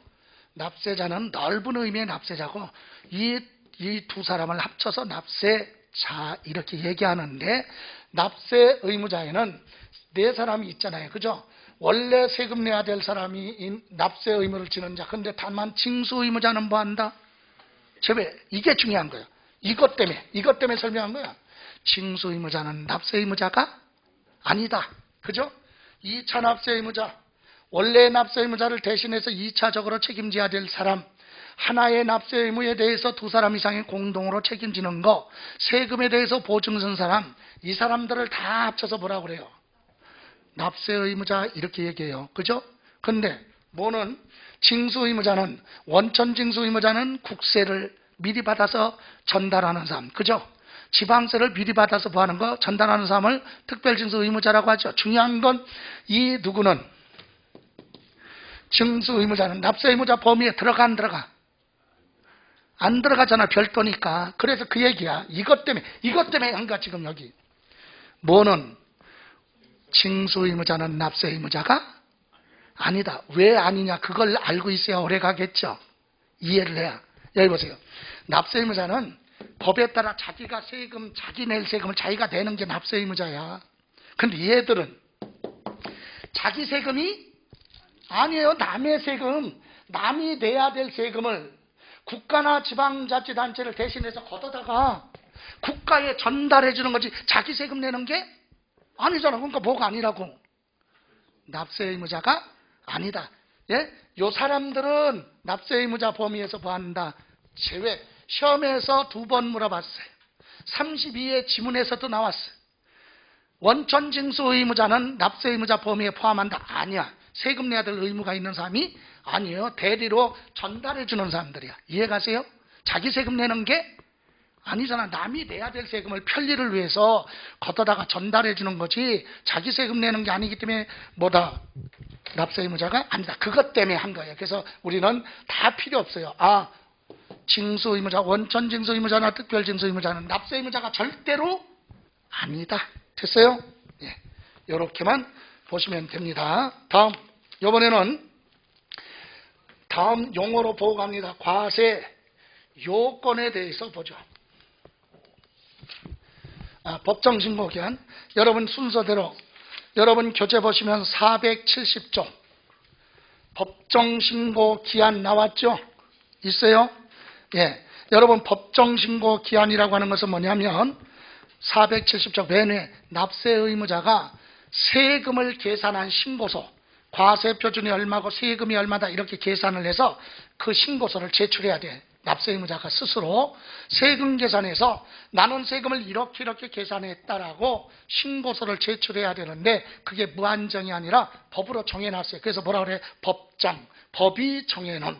납세자는 넓은 의미의 납세자고 이 두 사람을 합쳐서 납세자 이렇게 얘기하는데, 납세 의무자에는 네 사람이 있잖아요. 그죠? 원래 세금 내야 될 사람이 납세 의무를 지는 자. 근데 다만 징수 의무자는 뭐 한다? 제외. 이게 중요한 거예요. 이것 때문에 설명한 거야. 징수 의무자는 납세 의무자가 아니다. 그죠? 2차 납세 의무자. 원래 납세 의무자를 대신해서 2차적으로 책임져야 될 사람. 하나의 납세 의무에 대해서 두 사람 이상이 공동으로 책임지는 거. 세금에 대해서 보증 선 사람. 이 사람들을 다 합쳐서 뭐라고 그래요? 납세 의무자 이렇게 얘기해요. 그죠? 근데 뭐는 징수 의무자는, 원천 징수 의무자는 국세를 미리 받아서 전달하는 사람. 그죠? 지방세를 미리 받아서 뭐 하는 거? 전달하는 사람을 특별 징수 의무자라고 하죠. 중요한 건 이 누구는 징수 의무자는 납세 의무자 범위에 들어가 안 들어가? 안 들어가잖아. 별도니까. 그래서 그 얘기야. 이것 때문에 한 거야 지금 여기. 뭐는 징수 의무자는 납세 의무자가 아니다. 왜 아니냐? 그걸 알고 있어야 오래 가겠죠. 이해를 해야. 여기 보세요. 납세 의무자는 법에 따라 자기가 세금, 자기 낼 세금을 자기가 내는 게 납세 의무자야. 근데 얘들은 자기 세금이 아니에요. 남의 세금, 남이 내야 될 세금을 국가나 지방자치단체를 대신해서 걷어다가 국가에 전달해 주는 거지 자기 세금 내는 게 아니잖아. 그러니까 뭐가 아니라고? 납세 의무자가 아니다. 예? 요 사람들은 납세 의무자 범위에서 뭐 한다? 제외. 시험에서 2번 물어봤어요. 32회 지문에서도 나왔어요. 원천 징수 의무자는 납세 의무자 범위에 포함한다. 아니야. 세금 내야 될 의무가 있는 사람이 아니에요. 대리로 전달해 주는 사람들이야. 이해가세요? 자기 세금 내는 게 아니잖아. 남이 내야 될 세금을 편리를 위해서 걷어다가 전달해 주는 거지 자기 세금 내는 게 아니기 때문에 뭐다? 납세 의무자가 아니다. 그것 때문에 한 거예요. 그래서 우리는 다 필요 없어요. 징수 의무자, 원천 징수 의무자나 특별 징수 의무자는 납세 의무자가 절대로 아니다. 됐어요? 예. 요렇게만 보시면 됩니다. 다음, 이번에는 다음 용어로 보고 갑니다. 과세 요건에 대해서 보죠. 법정신고기한. 여러분 순서대로 여러분 교재 보시면 470조 법정신고기한 나왔죠? 있어요? 예. 여러분 법정신고기한이라고 하는 것은 뭐냐면 470조 맨 납세 의무자가 세금을 계산한 신고서, 과세 표준이 얼마고 세금이 얼마다 이렇게 계산을 해서 그 신고서를 제출해야 돼. 납세 의무자가 스스로 세금 계산해서 나는 세금을 이렇게 계산했다라고 신고서를 제출해야 되는데 그게 무한정이 아니라 법으로 정해놨어요. 그래서 뭐라 그래? 법정, 법이 정해놓은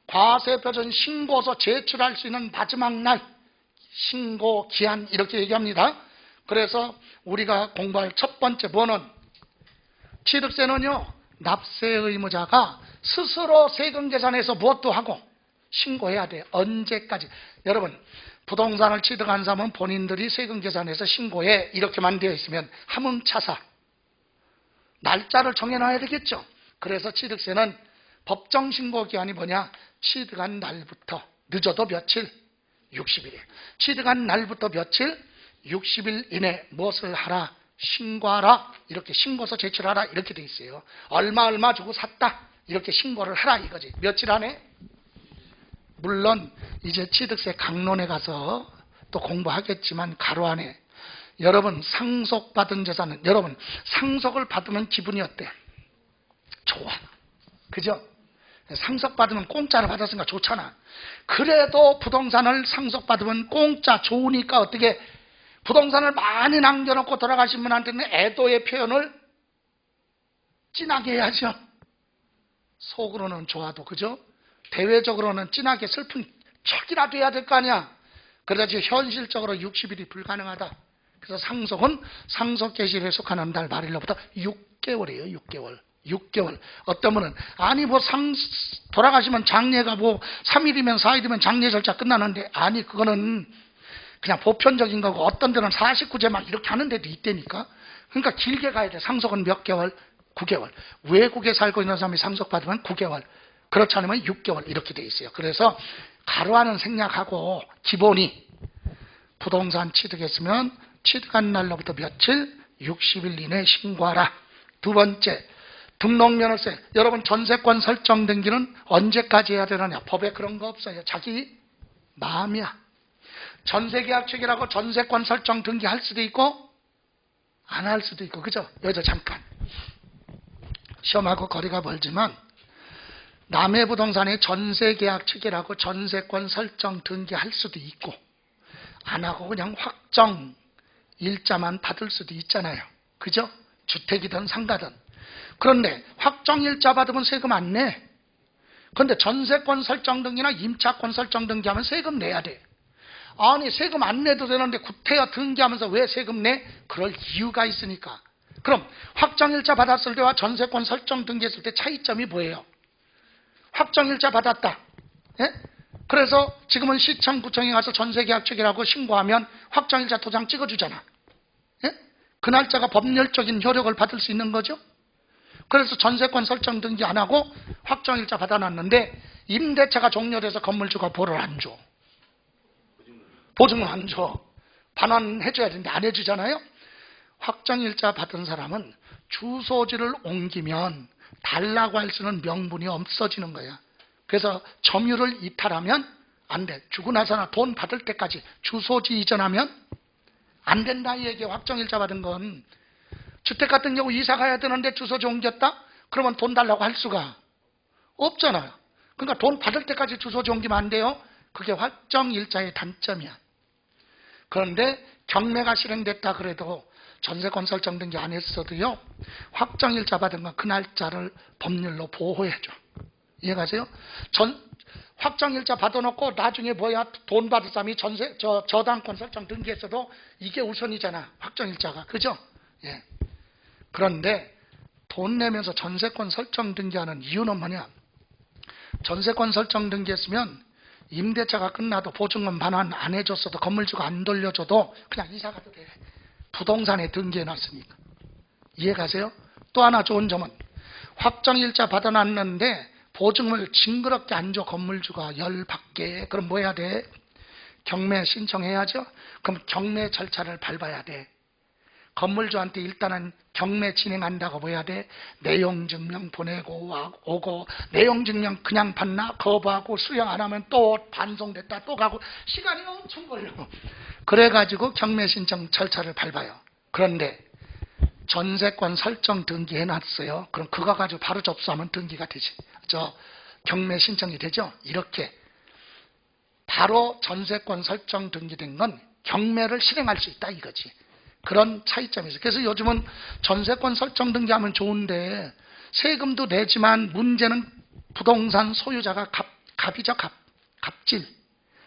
과세 표준 신고서 제출할 수 있는 마지막 날 신고 기한 이렇게 얘기합니다. 그래서 우리가 공부할 첫 번째 뭐는 취득세는요, 납세 의무자가 스스로 세금 계산해서 무엇도 하고 신고해야 돼. 언제까지? 여러분, 부동산을 취득한 사람은 본인들이 세금 계산해서 신고해. 이렇게만 되어 있으면 하문차사. 날짜를 정해놔야 되겠죠. 그래서 취득세는 법정신고기한이 뭐냐? 취득한 날부터 늦어도 며칠? 60일. 취득한 날부터 며칠? 60일 이내 무엇을 하라? 신고하라. 이렇게 신고서 제출하라. 이렇게 돼 있어요. 얼마 주고 샀다. 이렇게 신고를 하라 이거지. 며칠 안에? 물론 이제 취득세 강론에 가서 또 공부하겠지만 가로 안에 여러분 상속받은 재산은 여러분 상속을 받으면 기분이 어때? 좋아. 그죠? 상속받으면 공짜로 받았으니까 좋잖아. 그래도 부동산을 상속받으면 공짜 좋으니까 어떻게 부동산을 많이 남겨놓고 돌아가신 분한테는 애도의 표현을 진하게 해야죠. 속으로는 좋아도 그죠? 대외적으로는 진하게 슬픈 척이라도 해야 될 거 아니야. 그래서 현실적으로 60일이 불가능하다. 그래서 상속은 상속개시일에 속하는 달 말일로부터 6개월이에요. 6개월. 어떤 분은 아니 뭐 돌아가시면 장례가 뭐 3일이면 4일이면 장례 절차 끝나는데 아니 그거는 그냥 보편적인 거고 어떤 데는 49제 막 이렇게 하는 데도 있다니까. 그러니까 길게 가야 돼. 상속은 몇 개월? 9개월. 외국에 살고 있는 사람이 상속받으면 9개월. 그렇지 않으면 6개월 이렇게 돼 있어요. 그래서 가로하는 생략하고 기본이 부동산 취득했으면 취득한 날로부터 며칠? 60일 이내 신고하라. 두 번째, 등록면허세. 여러분 전세권 설정 등기는 언제까지 해야 되느냐? 법에 그런 거 없어요. 자기 마음이야. 전세계약 체결하고 전세권 설정 등기 할 수도 있고 안 할 수도 있고 그죠? 여기서 잠깐 시험하고 거리가 멀지만 남의 부동산에 전세계약 체결하고 전세권 설정 등기 할 수도 있고 안 하고 그냥 확정 일자만 받을 수도 있잖아요. 그죠? 주택이든 상가든. 그런데 확정 일자 받으면 세금 안 내. 그런데 전세권 설정 등기나 임차권 설정 등기하면 세금 내야 돼. 아니 세금 안 내도 되는데 구태여 등기하면서 왜 세금 내? 그럴 이유가 있으니까. 그럼 확정일자 받았을 때와 전세권 설정 등기했을 때 차이점이 뭐예요? 확정일자 받았다. 예? 그래서 지금은 시청 구청에 가서 전세계약 체결하고 신고하면 확정일자 도장 찍어주잖아. 예? 그 날짜가 법률적인 효력을 받을 수 있는 거죠. 그래서 전세권 설정 등기 안 하고 확정일자 받아놨는데 임대차가 종료돼서 건물주가 보를 안 줘. 보증을 안 줘. 반환해줘야 되는데 안 해주잖아요. 확정일자 받은 사람은 주소지를 옮기면 달라고 할 수는 명분이 없어지는 거야. 그래서 점유를 이탈하면 안 돼. 주고 나서나 돈 받을 때까지 주소지 이전하면 안 된다 이 얘기야. 확정일자 받은 건. 주택 같은 경우 이사 가야 되는데 주소지 옮겼다? 그러면 돈 달라고 할 수가 없잖아요. 그러니까 돈 받을 때까지 주소지 옮기면 안 돼요. 그게 확정일자의 단점이야. 그런데 경매가 실행됐다 그래도 전세권 설정 등기 안 했어도요. 확정일자 받은 건 그 날짜를 법률로 보호해줘. 이해가세요? 확정일자 받아놓고 나중에 뭐야 돈 받을 사람이 저당권 설정 등기했어도 이게 우선이잖아. 확정일자가. 그죠? 예. 그런데 돈 내면서 전세권 설정 등기하는 이유는 뭐냐? 전세권 설정 등기했으면 임대차가 끝나도 보증금 반환 안 해줬어도 건물주가 안 돌려줘도 그냥 이사 가도 돼. 부동산에 등기해놨으니까. 이해가세요? 또 하나 좋은 점은 확정일자 받아놨는데 보증을 징그럽게 안 줘 건물주가 열받게. 그럼 뭐 해야 돼? 경매 신청해야죠. 그럼 경매 절차를 밟아야 돼. 건물주한테 일단은 경매 진행한다고 뭐 해야 돼? 내용증명 보내고 오고, 내용증명 그냥 받나 거부하고 수령 안 하면 또 반송됐다 또 가고 시간이 엄청 걸려. 그래가지고 경매 신청 절차를 밟아요. 그런데 전세권 설정 등기 해놨어요. 그럼 그거 가지고 바로 접수하면 등기가 되지. 경매 신청이 되죠. 이렇게 바로 전세권 설정 등기된 건 경매를 실행할 수 있다 이거지. 그런 차이점이 있어요. 그래서 요즘은 전세권 설정 등기하면 좋은데 세금도 내지만 문제는 부동산 소유자가 갑이죠. 갑질.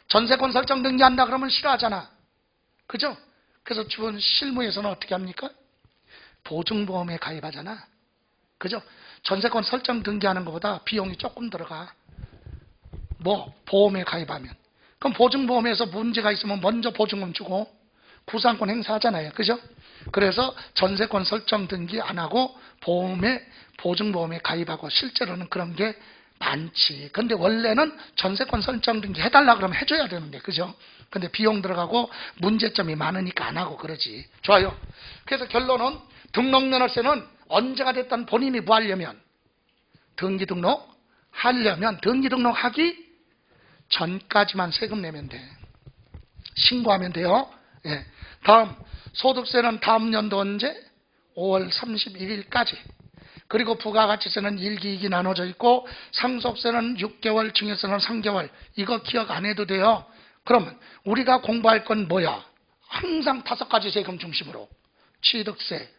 전세권 설정 등기한다 그러면 싫어하잖아. 그죠? 그래서 주변 실무에서는 어떻게 합니까? 보증보험에 가입하잖아. 그죠? 전세권 설정 등기하는 것보다 비용이 조금 들어가. 보험에 가입하면. 그럼 보증보험에서 문제가 있으면 먼저 보증금 주고 구상권 행사하잖아요. 그죠? 그래서 전세권 설정 등기 안 하고 보증보험에 가입하고 실제로는 그런 게 많지. 근데 원래는 전세권 설정 등기 해달라 그러면 해줘야 되는데. 그죠? 근데 비용 들어가고 문제점이 많으니까 안 하고 그러지. 좋아요. 그래서 결론은 등록면허세는 언제가 됐든 본인이 뭐 하려면 등기 등록하기 전까지만 세금 내면 돼. 신고하면 돼요. 예. 다음 소득세는 다음 연도 언제? 5월 31일까지. 그리고 부가가치세는 1기, 2기 나눠져 있고 상속세는 6개월, 증여세는 3개월. 이거 기억 안 해도 돼요. 그러면 우리가 공부할 건 뭐야? 항상 5가지 세금 중심으로. 취득세,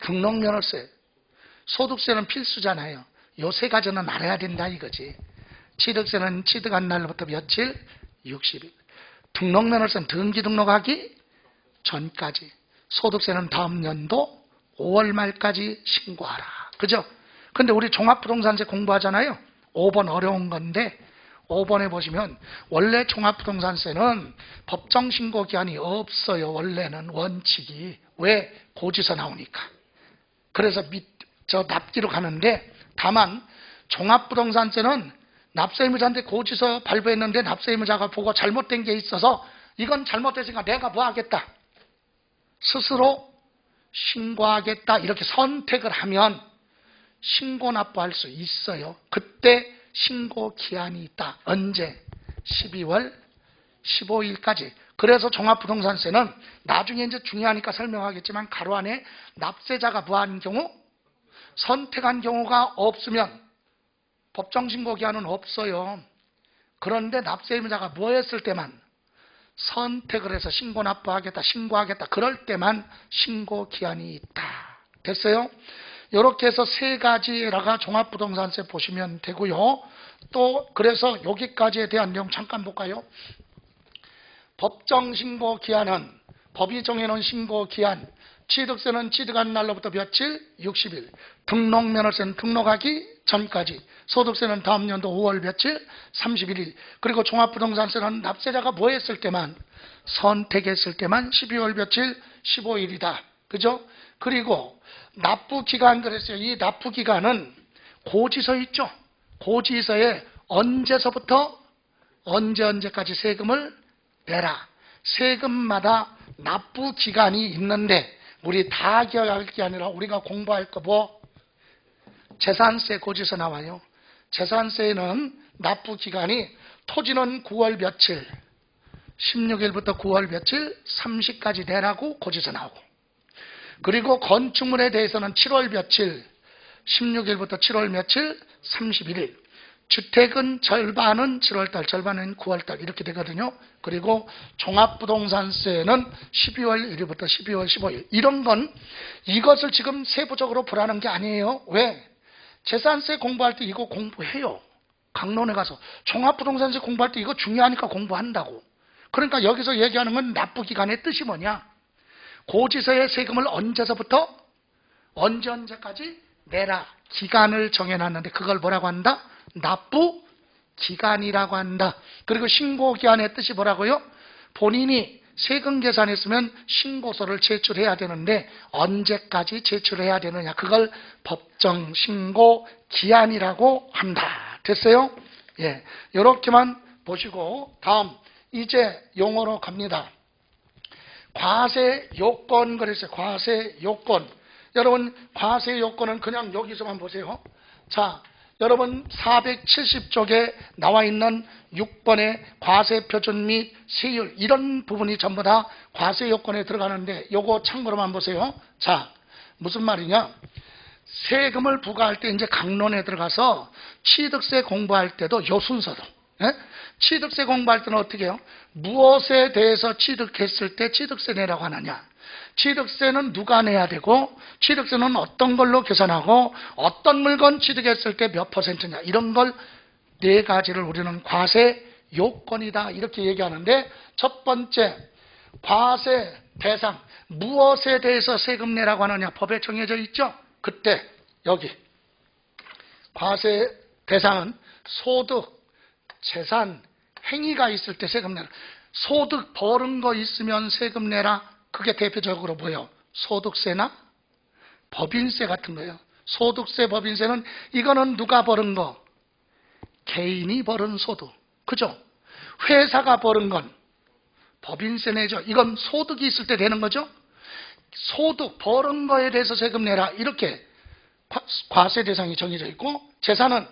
등록면허세, 소득세는 필수잖아요. 요 3가지는 알아야 된다 이거지. 취득세는 취득한 날부터 며칠? 60일. 등록면허세는 등기 등록하기 전까지. 소득세는 다음 연도 5월 말까지 신고하라. 그죠? 근데 우리 종합부동산세 공부하잖아요. 5번 어려운 건데 5번에 보시면 원래 종합부동산세는 법정신고기한이 없어요. 원래는 원칙이. 왜? 고지서 나오니까. 그래서 납기로 가는데 다만 종합부동산세는 납세의무자한테 고지서 발부했는데 납세의무자가 보고 잘못된 게 있어서 이건 잘못됐으니까 내가 뭐 하겠다. 스스로 신고하겠다. 이렇게 선택을 하면 신고 납부할 수 있어요. 그때 신고 기한이 있다. 언제? 12월 15일까지. 그래서 종합부동산세는 나중에 이제 중요하니까 설명하겠지만 가로 안에 납세자가 뭐하는 경우? 선택한 경우가 없으면 법정신고 기한은 없어요. 그런데 납세의무자가 뭐 했을 때만 선택을 해서 신고 납부하겠다, 신고하겠다 그럴 때만 신고 기한이 있다. 됐어요? 이렇게 해서 3가지라가 종합부동산세 보시면 되고요. 또 그래서 여기까지에 대한 내용 잠깐 볼까요? 법정신고 기한은 법이 정해놓은 신고 기한. 취득세는 취득한 날로부터 며칠? 60일. 등록면허세는 등록하기 전까지. 소득세는 다음 연도 5월 며칠? 31일. 그리고 종합부동산세는 납세자가 뭐 했을 때만? 선택했을 때만 12월 며칠? 15일이다. 그죠? 그리고 납부기간 그랬어요. 이 납부기간은 고지서 있죠? 고지서에 언제서부터 언제까지 세금을 내라. 세금마다 납부기간이 있는데 우리 다 기억할 게 아니라 우리가 공부할 거 뭐? 재산세 고지서 나와요. 재산세는 납부기간이 토지는 9월 며칠 16일부터 9월 며칠 30까지 내라고 고지서 나오고, 그리고 건축물에 대해서는 7월 며칠 16일부터 7월 며칠 31일. 주택은 절반은 7월달, 절반은 9월달 이렇게 되거든요. 그리고 종합부동산세는 12월 1일부터 12월 15일. 이런 건 이것을 지금 세부적으로 보라는 게 아니에요. 왜? 재산세 공부할 때 이거 공부해요. 강론에 가서 종합부동산세 공부할 때 이거 중요하니까 공부한다고. 그러니까 여기서 얘기하는 건 납부기간의 뜻이 뭐냐? 고지서의 세금을 언제서부터 언제까지 내라. 기간을 정해놨는데 그걸 뭐라고 한다? 납부기간이라고 한다. 그리고 신고기한의 뜻이 뭐라고요? 본인이 세금 계산했으면 신고서를 제출해야 되는데 언제까지 제출해야 되느냐? 그걸 법정 신고 기한이라고 한다. 됐어요? 예, 이렇게만 보시고 다음 이제 용어로 갑니다. 과세 요건 그랬어요. 과세 요건. 여러분 과세 요건은 그냥 여기서만 보세요. 자, 여러분 470쪽에 나와 있는 6번의 과세 표준 및 세율 이런 부분이 전부 다 과세 요건에 들어가는데 요거 참고로만 보세요. 자, 무슨 말이냐? 세금을 부과할 때 이제 강론에 들어가서 취득세 공부할 때도 요 순서도. 예? 취득세 공부할 때는 어떻게 해요? 무엇에 대해서 취득했을 때 취득세 내라고 하느냐? 취득세는 누가 내야 되고 취득세는 어떤 걸로 계산하고 어떤 물건 취득했을 때 몇 퍼센트냐? 이런 걸 네 가지를 우리는 과세 요건이다 이렇게 얘기하는데 첫 번째 과세 대상 무엇에 대해서 세금 내라고 하느냐? 법에 정해져 있죠? 그때 여기 과세 대상은 소득, 재산, 행위가 있을 때 세금 내라. 소득 벌은 거 있으면 세금 내라. 그게 대표적으로 뭐예요? 소득세나 법인세 같은 거예요. 소득세, 법인세는 이거는 누가 벌은 거? 개인이 벌은 소득. 그죠? 회사가 벌은 건 법인세 내죠. 이건 소득이 있을 때 되는 거죠. 소득 벌은 거에 대해서 세금 내라. 이렇게 과세 대상이 정해져 있고 재산은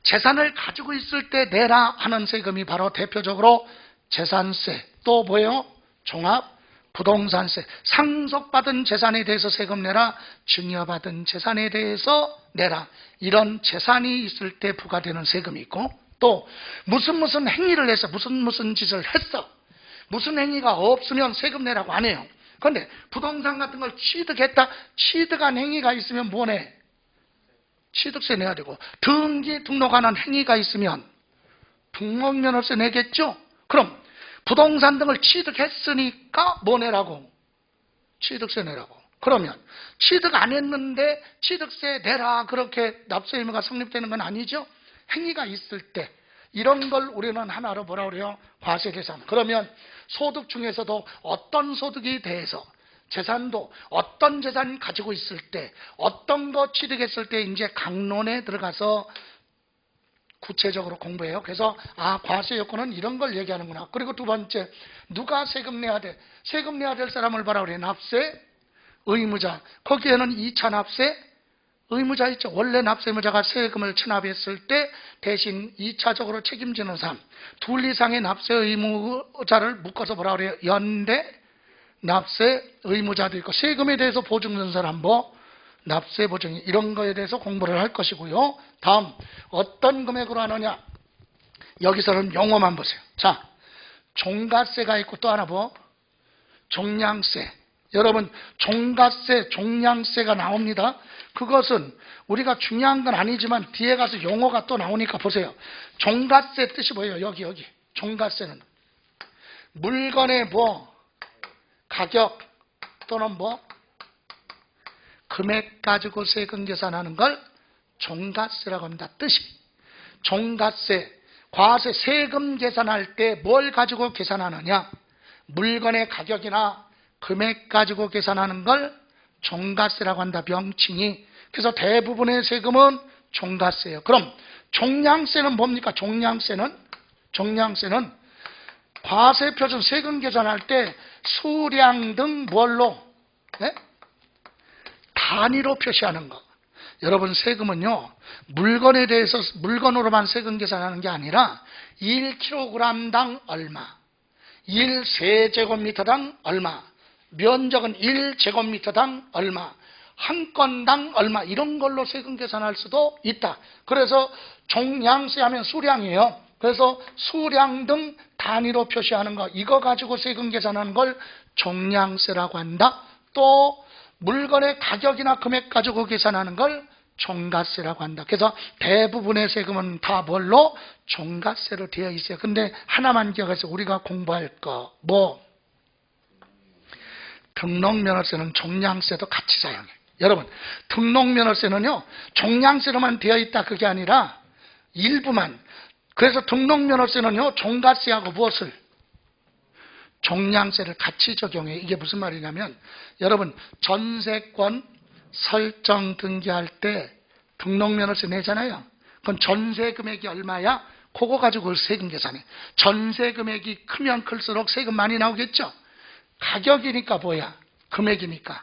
재산을 가지고 있을 때 내라 하는 세금이 바로 대표적으로 재산세, 또 뭐예요? 종합 부동산세, 상속받은 재산에 대해서 세금 내라, 증여받은 재산에 대해서 내라. 이런 재산이 있을 때 부과되는 세금이 있고 또 무슨 행위를 해서 무슨 짓을 했어. 무슨 행위가 없으면 세금 내라고 안 해요. 그런데 부동산 같은 걸 취득했다. 취득한 행위가 있으면 뭐 내? 취득세 내야 되고 등기 등록하는 행위가 있으면 등록면허세 내겠죠. 그럼 부동산 등을 취득했으니까 뭐 내라고? 취득세 내라고. 그러면 취득 안 했는데 취득세 내라 그렇게 납세 의무가 성립되는 건 아니죠. 행위가 있을 때 이런 걸 우리는 하나로 뭐라 그래요? 과세 대상. 그러면 소득 중에서도 어떤 소득에 대해서 재산도 어떤 재산 가지고 있을 때 어떤 거 취득했을 때 이제 강론에 들어가서 구체적으로 공부해요. 그래서 과세 요건은 이런 걸 얘기하는구나. 그리고 두 번째 누가 세금 내야 돼? 세금 내야 될 사람을 뭐라 그래? 납세 의무자. 거기에는 2차 납세 의무자 있죠. 원래 납세 의무자가 세금을 체납했을 때 대신 2차적으로 책임지는 사람. 둘 이상의 납세 의무자를 묶어서 뭐라 그래요? 연대 납세 의무자도 있고 세금에 대해서 보증 는 사람 뭐 납세 보증이 이런 거에 대해서 공부를 할 것이고요. 다음 어떤 금액으로 하느냐? 여기서는 용어만 보세요. 자, 종가세가 있고 또 하나 뭐? 종량세. 여러분 종가세, 종량세가 나옵니다. 그것은 우리가 중요한 건 아니지만 뒤에 가서 용어가 또 나오니까 보세요. 종가세 뜻이 뭐예요? 여기 종가세는 물건의 뭐? 가격 또는 뭐? 금액 가지고 세금 계산하는 걸 종가세라고 합니다. 뜻이 종가세, 과세, 세금 계산할 때 뭘 가지고 계산하느냐? 물건의 가격이나 금액 가지고 계산하는 걸 종가세라고 한다. 명칭이. 그래서 대부분의 세금은 종가세예요. 그럼 종량세는 뭡니까? 종량세는 과세 표준 세금 계산할 때 수량 등 뭘로? 네? 단위로 표시하는 거. 여러분 세금은요 물건에 대해서 물건으로만 세금 계산하는 게 아니라 1kg당 얼마, 1세제곱미터당 얼마, 면적은 1제곱미터당 얼마, 한 건당 얼마 이런 걸로 세금 계산할 수도 있다. 그래서 종량세 하면 수량이에요. 그래서 수량 등 단위로 표시하는 거 이거 가지고 세금 계산하는 걸 종량세라고 한다. 또 물건의 가격이나 금액 가지고 계산하는 걸 종가세라고 한다. 그래서 대부분의 세금은 다 뭘로? 종가세로 되어 있어요. 근데 하나만 기억해서 우리가 공부할 거 뭐? 등록면허세는 종량세도 같이 사용해. 여러분, 등록면허세는요 종량세로만 되어 있다 그게 아니라 일부만. 그래서 등록면허세는요 종가세하고 무엇을? 종량세를 같이 적용해. 이게 무슨 말이냐면 여러분, 전세권 설정 등기할 때 등록면허세 내잖아요. 그건 전세 금액이 얼마야? 그거 가지고 세금 계산해. 전세 금액이 크면 클수록 세금 많이 나오겠죠. 가격이니까 뭐야? 금액이니까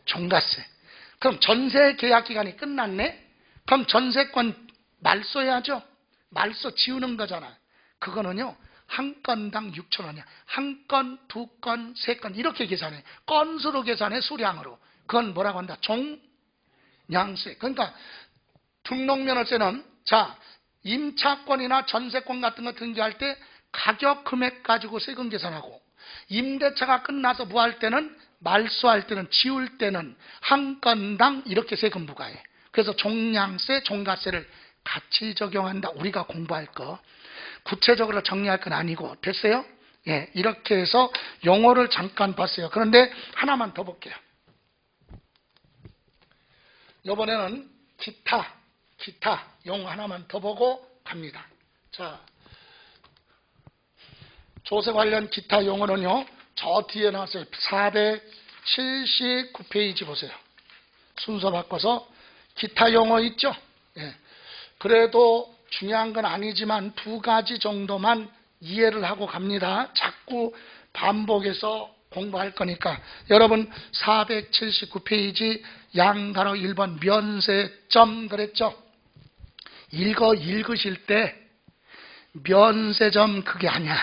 종가세. 그럼 전세 계약 기간이 끝났네? 그럼 전세권 말소해야죠. 말소 지우는 거잖아. 그거는요 한 건당 6,000원이야. 한 건, 두 건, 세 건 이렇게 계산해. 건수로 계산해, 수량으로. 그건 뭐라고 한다? 종량세. 그러니까 등록면허세는 자 임차권이나 전세권 같은 거 등기할 때 가격 금액 가지고 세금 계산하고, 임대차가 끝나서 뭐 할 때는, 말소할 때는, 지울 때는 한 건당 이렇게 세금 부과해. 그래서 종량세, 종가세를 같이 적용한다. 우리가 공부할 거. 구체적으로 정리할 건 아니고. 됐어요? 예, 이렇게 해서 용어를 잠깐 봤어요. 그런데 하나만 더 볼게요. 이번에는 기타 용어 하나만 더 보고 갑니다. 자, 조세 관련 기타 용어는요 저 뒤에 나왔어요. 479페이지 보세요. 순서 바꿔서 기타 용어 있죠? 예. 그래도 중요한 건 아니지만 두 가지 정도만 이해를 하고 갑니다. 자꾸 반복해서 공부할 거니까. 여러분 479페이지 양가로 1번 면세점 그랬죠? 읽으실 때 면세점 그게 아니야.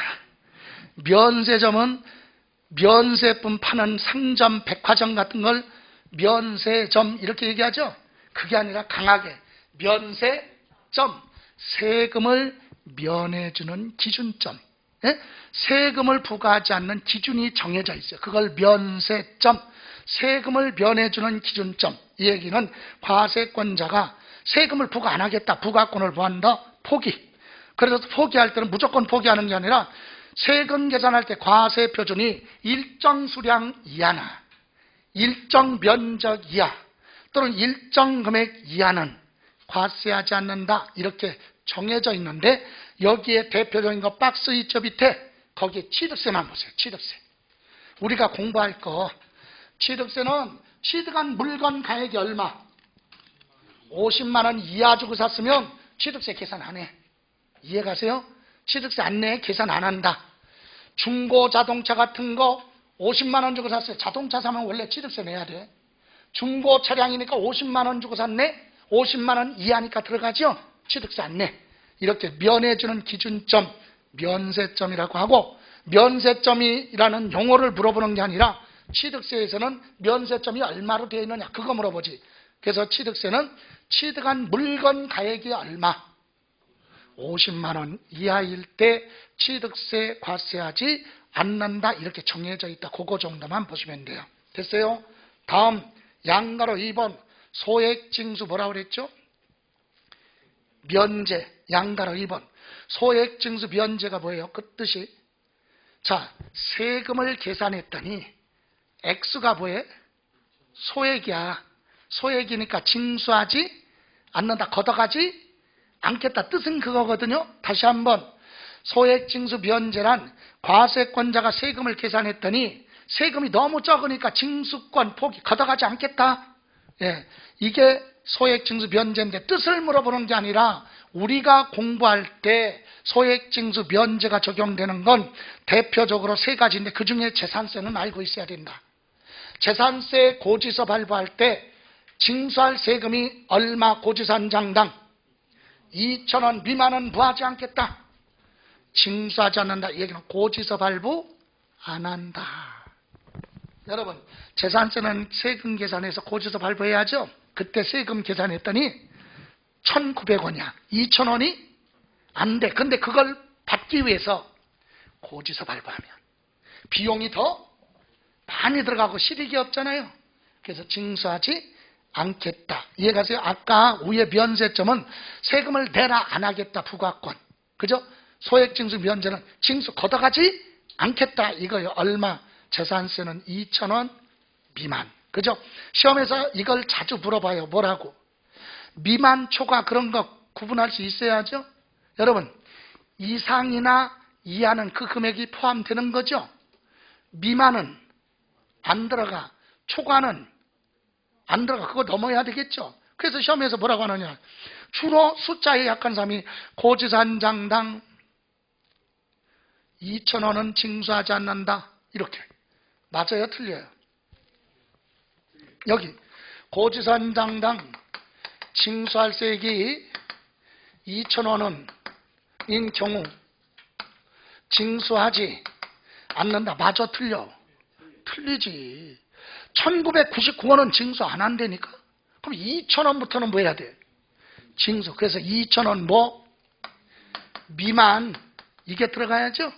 면세점은 면세품 파는 상점, 백화점 같은 걸 면세점 이렇게 얘기하죠? 그게 아니라 강하게 면세점, 세금을 면해주는 기준점. 예? 세금을 부과하지 않는 기준이 정해져 있어요. 그걸 면세점, 세금을 면해주는 기준점. 이 얘기는 과세권자가 세금을 부과 안 하겠다, 부과권을 뭐한다? 포기. 그래서 포기할 때는 무조건 포기하는 게 아니라 세금 계산할 때 과세 표준이 일정 수량 이하나 일정 면적 이하 또는 일정 금액 이하는 과세하지 않는다 이렇게 정해져 있는데, 여기에 대표적인 거 박스 있죠 밑에, 거기에 취득세만 보세요. 취득세. 우리가 공부할 거 취득세는 취득한 물건 가액이 얼마? 50만 원 이하 주고 샀으면 취득세 계산 안 해. 이해가세요? 취득세 안 내, 계산 안 한다. 중고 자동차 같은 거 50만 원 주고 샀어요. 자동차 사면 원래 취득세 내야 돼. 중고 차량이니까 50만 원 주고 샀네. 50만 원 이하니까 들어가죠. 취득세 안 내. 이렇게 면해주는 기준점, 면세점이라고 하고, 면세점이라는 용어를 물어보는 게 아니라 취득세에서는 면세점이 얼마로 되어 있느냐 그거 물어보지. 그래서 취득세는 취득한 물건 가액이 얼마? 50만 원 이하일 때 취득세 과세하지 않는다 이렇게 정해져 있다. 그거 정도만 보시면 돼요. 됐어요? 다음 양가로 2번 소액징수 뭐라고 그랬죠? 면제. 양가로 2번 소액징수 면제가 뭐예요? 그 뜻이 자 세금을 계산했더니 액수가 뭐예요? 소액이야. 소액이니까 징수하지 않는다, 걷어가지 않겠다 뜻은 그거거든요. 다시 한번 소액징수 면제란 과세권자가 세금을 계산했더니 세금이 너무 적으니까 징수권 포기, 걷어가지 않겠다. 예, 이게 소액징수 면제인데 뜻을 물어보는 게 아니라 우리가 공부할 때 소액징수 면제가 적용되는 건 대표적으로 세 가지인데 그중에 재산세는 알고 있어야 된다. 재산세 고지서 발부할 때 징수할 세금이 얼마 고지서 한 장당 2,000원 미만은 부하지 않겠다. 징수하지 않는다. 이 얘기는 고지서 발부 안 한다. 여러분 재산세는 세금 계산해서 고지서 발부해야죠. 그때 세금 계산했더니 1,900원이야. 2,000원이 안 돼. 근데 그걸 받기 위해서 고지서 발부하면 비용이 더 많이 들어가고 실익이 없잖아요. 그래서 징수하지 않겠다. 이해가세요? 아까 위에 면세점은 세금을 내라 안 하겠다 부과권. 그죠? 소액징수 면제는 징수 걷어가지 않겠다 이거요. 얼마? 재산세는 2,000원 미만. 그죠? 시험에서 이걸 자주 물어봐요. 뭐라고? 미만, 초과 그런 거 구분할 수 있어야죠. 여러분 이상이나 이하는 그 금액이 포함되는 거죠. 미만은 안 들어가. 초과는 안 들어가. 그거 넘어야 되겠죠. 그래서 시험에서 뭐라고 하느냐. 주로 숫자에 약한 사람이 고지산장당 2,000원은 징수하지 않는다. 이렇게. 맞아요? 틀려요? 여기 고지산장당 징수할 세액이 2,000원은 인 경우 징수하지 않는다. 맞아? 틀려? 틀리지. 1999원은 징수 안 한다니까. 그럼 2,000원부터는 뭐 해야 돼? 징수. 그래서 2,000원 뭐? 미만. 이게 들어가야죠.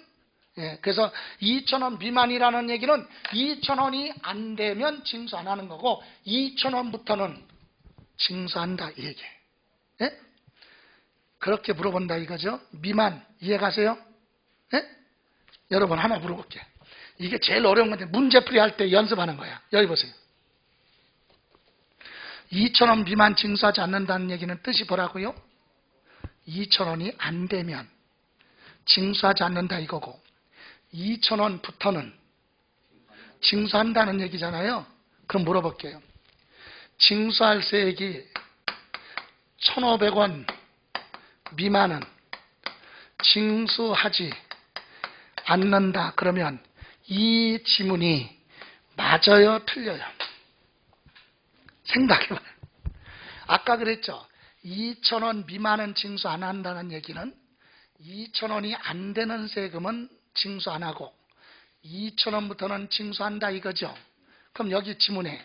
예, 그래서 2,000원 미만이라는 얘기는 2,000원이 안 되면 징수 안 하는 거고 2,000원부터는 징수한다 이 얘기예요. 예? 그렇게 물어본다 이거죠. 미만 이해가세요? 예? 여러분 하나 물어볼게요. 이게 제일 어려운 건데 문제풀이 할 때 연습하는 거야. 여기 보세요. 2,000원 미만 징수하지 않는다는 얘기는 뜻이 뭐라고요? 2,000원이 안 되면 징수하지 않는다 이거고 2,000원부터는 징수한다는 얘기잖아요. 그럼 물어볼게요. 징수할 세액이 1,500원 미만은 징수하지 않는다. 그러면 이 지문이 맞아요? 틀려요? 생각해봐요. 아까 그랬죠. 2,000원 미만은 징수 안 한다는 얘기는 2,000원이 안 되는 세금은 징수 안 하고 2,000원부터는 징수한다 이거죠. 그럼 여기 지문에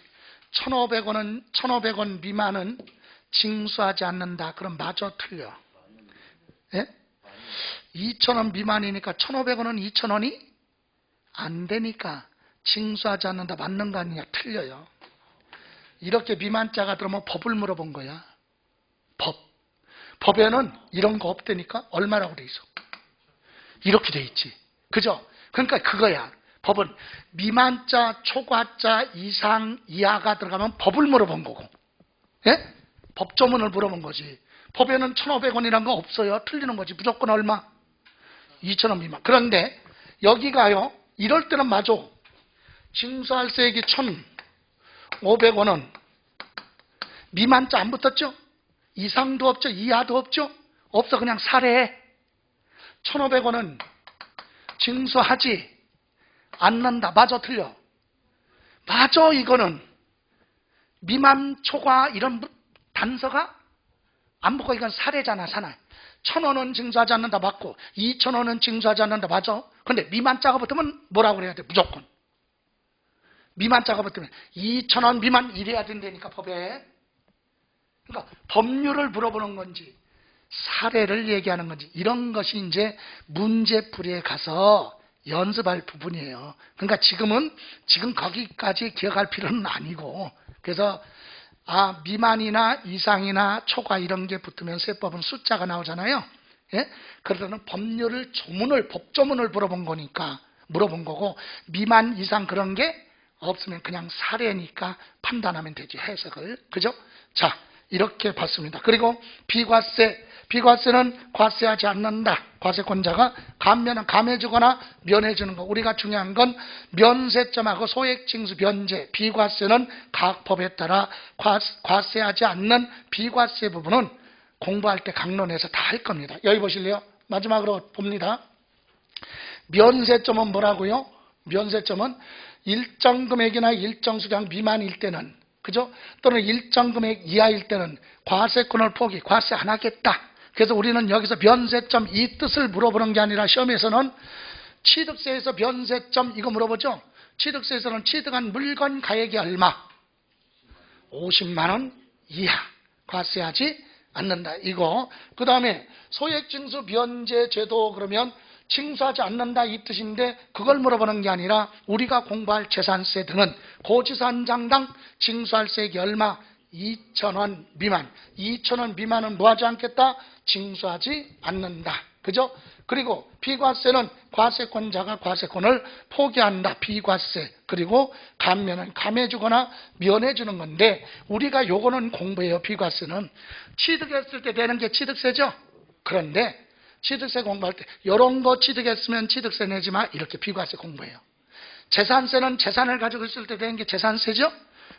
1,500원 미만은 징수하지 않는다. 그럼 맞아? 틀려? 예? 2,000원 미만이니까 1,500원은 2,000원이 안 되니까 징수하지 않는다. 맞는 거 아니냐? 틀려요. 이렇게 미만자가 들어오면 법을 물어본 거야. 법. 법에는 이런 거 없다니까? 얼마라고 돼 있어? 이렇게 돼 있지. 그죠? 그러니까 그거야. 법은 미만자, 초과자, 이상, 이하가 들어가면 법을 물어본 거고. 예? 법조문을 물어본 거지. 법에는 1,500원이란 거 없어요. 틀리는 거지. 무조건 얼마? 2,000원 미만. 그런데 여기가요. 이럴 때는 맞아. 징수할 세액이 1,500원은 미만자 안 붙었죠? 이상도 없죠? 이하도 없죠? 없어. 그냥 사례해. 1,500원은 징수하지 않는다. 맞아? 틀려? 맞아. 이거는 미만, 초과 이런 단서가 안 붙고 이건 사례잖아. 사례. 1,000원은 징수하지 않는다. 맞고 2,000원은 징수하지 않는다. 맞아? 근데 미만자가 붙으면 뭐라고 그래야 돼? 무조건. 미만자가 붙으면 2,000원 미만 이래야 된다니까 법에. 그러니까 법률을 물어보는 건지 사례를 얘기하는 건지 이런 것이 이제 문제풀이에 가서 연습할 부분이에요. 그러니까 지금 거기까지 기억할 필요는 아니고, 그래서 미만이나 이상이나 초과 이런 게 붙으면 세법은 숫자가 나오잖아요. 예? 그러면 법률을 법조문을 물어본 거고, 미만 이상 그런 게 없으면 그냥 사례니까 판단하면 되지, 해석을. 그죠? 자, 이렇게 봤습니다. 그리고 비과세는 과세하지 않는다. 과세권자가 감면은 감해주거나 면해주는 거. 우리가 중요한 건 면세점하고 소액징수 면제, 비과세는 각 법에 따라 과세하지 않는 비과세 부분은 공부할 때 강론에서 다 할 겁니다. 여기 보실래요? 마지막으로 봅니다. 면세점은 뭐라고요? 면세점은 일정 금액이나 일정 수량 미만일 때는, 그죠? 또는 일정 금액 이하일 때는 과세권을 과세 안 하겠다. 그래서 우리는 여기서 면세점 이 뜻을 물어보는 게 아니라 시험에서는 취득세에서 면세점 이거 물어보죠. 취득세에서는 취득한 물건 가액이 얼마? 50만 원 이하 과세하지 않는다. 이거. 그 다음에 소액징수 면제 제도 그러면 징수하지 않는다 이 뜻인데 그걸 물어보는 게 아니라 우리가 공부할 재산세 등은 고지산장당 징수할 세액이 얼마? 2,000원 미만. 2,000원 미만은 뭐 하지 않겠다? 징수하지 않는다. 그죠? 그리고 비과세는 과세권자가 과세권을 포기한다. 비과세. 그리고 감면은 감해주거나 면해주는 건데, 우리가 요거는 공부해요. 비과세는 취득했을 때 되는 게 취득세죠. 그런데 취득세 공부할 때 이런 거 취득했으면 취득세 내지 마, 이렇게 비과세 공부해요. 재산세는 재산을 가지고 있을 때 되는 게 재산세죠.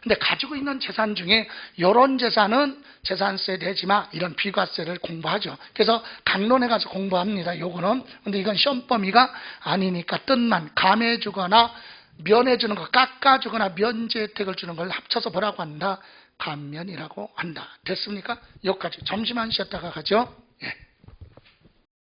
근데 가지고 있는 재산 중에 이런 재산은 재산세 내지 마, 이런 비과세를 공부하죠. 그래서 강론에 가서 공부합니다. 요거는. 근데 이건 시험 범위가 아니니까 뜻만 감해주거나 면해주는 거, 깎아주거나 면제 혜택을 주는 걸 합쳐서 뭐라고 한다? 감면이라고 한다. 됐습니까? 여기까지. 잠시만 쉬었다가 가죠. 예.